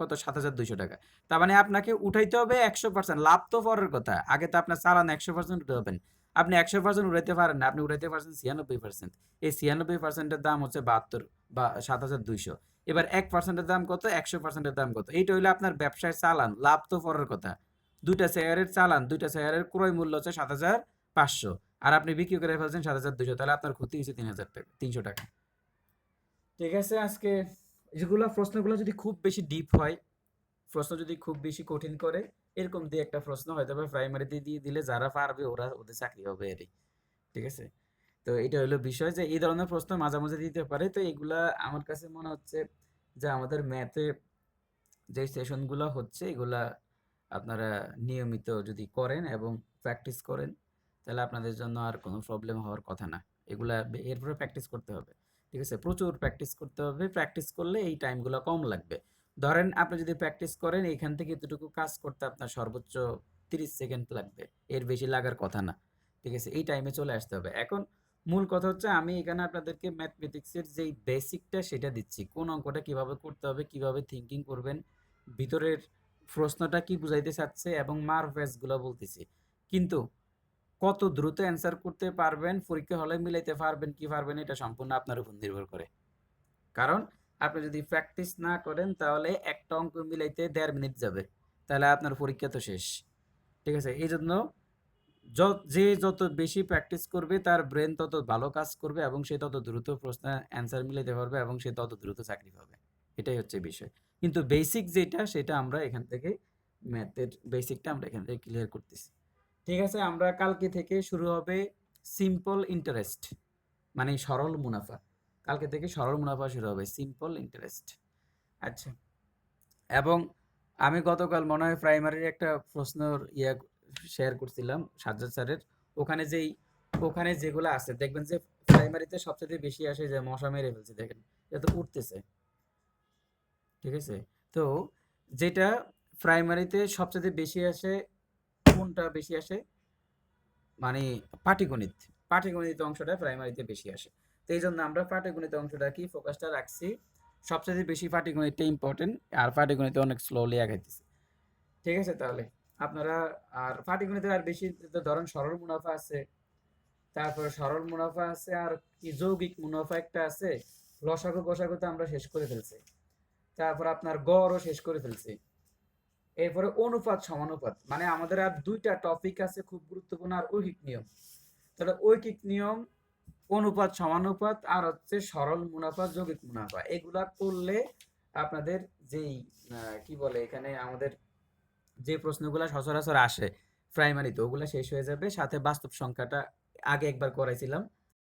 কত? 7,200 টাকা। তার মানে আপনাকে উঠাইতে হবে 100%। লাভ তো পরের কথা, আগে তো আপনার চালান 100% উঠাবেন। আপনি 100% উড়াইতে পারেন না, আপনি উড়াইতে পারছেন 96%। এই 96%-এর দাম হচ্ছে 72 বা 7200। এবার 1%-এর দাম কত, 100%-এর দাম কত? এইটা হইলো আপনার ব্যবসায় চালান, লাভ তো পরের কথা। দুইটা শেয়ারের চালান, দুইটা শেয়ারের ক্রয় মূল্য হচ্ছে 7500, আর আপনি বিক্রি করে ফেলছেন 7200, তাহলে আপনার ক্ষতি হয়েছে 3000 টাকা, 300 টাকা। ঠিক আছে, আজকে যেগুলো প্রশ্নগুলো যদি খুব বেশি ডিপ হয়, প্রশ্ন যদি খুব বেশি কঠিন করে, এরকম দিয়ে একটা প্রশ্ন হয়তো বা প্রাইমারিতে দিয়ে দিলে যারা পারবে ওদের চাকরি হবে এরই। ঠিক আছে, তো এটা হলো বিষয় যে এই ধরনের প্রশ্ন মাঝে মাঝে দিতে পারে। তো এগুলা আমার কাছে মনে হচ্ছে যে আমাদের ম্যাথে যে সেশনগুলো হচ্ছে এগুলা আপনারা নিয়মিত যদি করেন এবং প্র্যাকটিস করেন, তাহলে আপনাদের জন্য আর কোনো প্রবলেম হওয়ার কথা না। এগুলা এরপরে প্র্যাকটিস করতে হবে। ঠিক আছে, প্রচুর প্র্যাকটিস করতে হবে। প্র্যাকটিস করলে এই টাইমগুলো কম লাগবে। ধরেন আপনি যদি প্র্যাকটিস করেন, এখান থেকে এতটুকু কাজ করতে আপনার সর্বোচ্চ 30 সেকেন্ড লাগবে, এর বেশি লাগার কথা না। ঠিক আছে, এই টাইমে চলে আসতে হবে। এখন মূল কথা হচ্ছে আমি এখানে আপনাদেরকে ম্যাথমেটিক্সের যেই বেসিকটা সেটা দিচ্ছি, কোন অঙ্কটা কিভাবে করতে হবে, কিভাবে থিঙ্কিং করবেন, ভিতরের প্রশ্নটা কি বুঝাইতে চাচ্ছে এবং মারভেসগুলো বলতেছি। কিন্তু কত দ্রুত অ্যান্সার করতে পারবেন, পরীক্ষা হলে মিলাইতে পারবেন কি পারবেন, এটা সম্পূর্ণ আপনার উপর নির্ভর করে। কারণ আপনি যদি প্র্যাকটিস না করেন তাহলে একটা অঙ্ক মিলাইতে 1.5 মিনিট যাবে, তাহলে আপনার পরীক্ষা তো শেষ। ঠিক আছে, এই জন্য যে যত বেশি প্র্যাকটিস করবে তার ব্রেন তত ভালো কাজ করবে এবং সে তত দ্রুত প্রশ্নের অ্যান্সার মিলাইতে পারবে এবং সে তত দ্রুত চাকরি পাবে। এটাই হচ্ছে বিষয়। কিন্তু বেসিক যেটা সেটা আমরা এখান থেকে, ম্যাথের বেসিকটা আমরা এখান থেকে ক্লিয়ার করতেছি। ঠিক আছে, আমরা কালকে থেকে শুরু হবে সিম্পল ইন্টারেস্ট, মানে সরল মুনাফা। কালকে থেকে সরল মুনাফা শুরু হবে, সিম্পল ইন্টারেস্ট। আচ্ছা, এবং আমি গতকাল মনে হয় প্রাইমারির একটা প্রশ্ন শেয়ার করছিলাম সাজ্জাদ স্যারের। ওখানে যেগুলো আছে দেখবেন যে প্রাইমারিতে সবচেয়ে বেশি আসে যে মশা মেরে ফেলছে, দেখেন এটা তো উঠতেছে। ঠিক আছে, তো যেটা প্রাইমারিতে সবচেয়ে বেশি আসে, কোনটা বেশি আসে, মানে পাটিগণিত অংশটা প্রাইমারিতে বেশি আসে। তো এই জন্য আমরা পাটিগণিত অংশটা কি ফোকাসটা রাখছি, সবচেয়ে বেশি পাটিগণিতটা ইম্পর্টেন্ট, আর পাটিগণিত অনেক স্লোলি আগাইতেছে। ঠিক আছে, তাহলে আপনারা আর পাটিগণিতে আর বেশি ধরেন সরল মুনাফা আছে, তারপরে সরল মুনাফা আছে, আর কি যৌগিক মুনাফা একটা আছে, লসাগু গসাগু তো আমরা শেষ করে ফেলছি, তারপর আপনার গড়ও শেষ করে ফেলছি। এরপরে অনুপাত সমানুপাত, মানে আমাদের আর দুইটা টপিক আছে খুব গুরুত্বপূর্ণ, আর ঐকিক নিয়ম। তাহলে ঐকিক নিয়ম, অনুপাত সমানুপাত, আর হচ্ছে সরল মুনাফা যৌগিক মুনাফা, এগুলা করলে আপনাদের যেই কি বলে এখানে আমাদের যে প্রশ্নগুলো সচরাচর আসে প্রাইমারিতে ওগুলা শেষ হয়ে যাবে। সাথে বাস্তব সংখ্যাটা আগে একবার করাইছিলাম,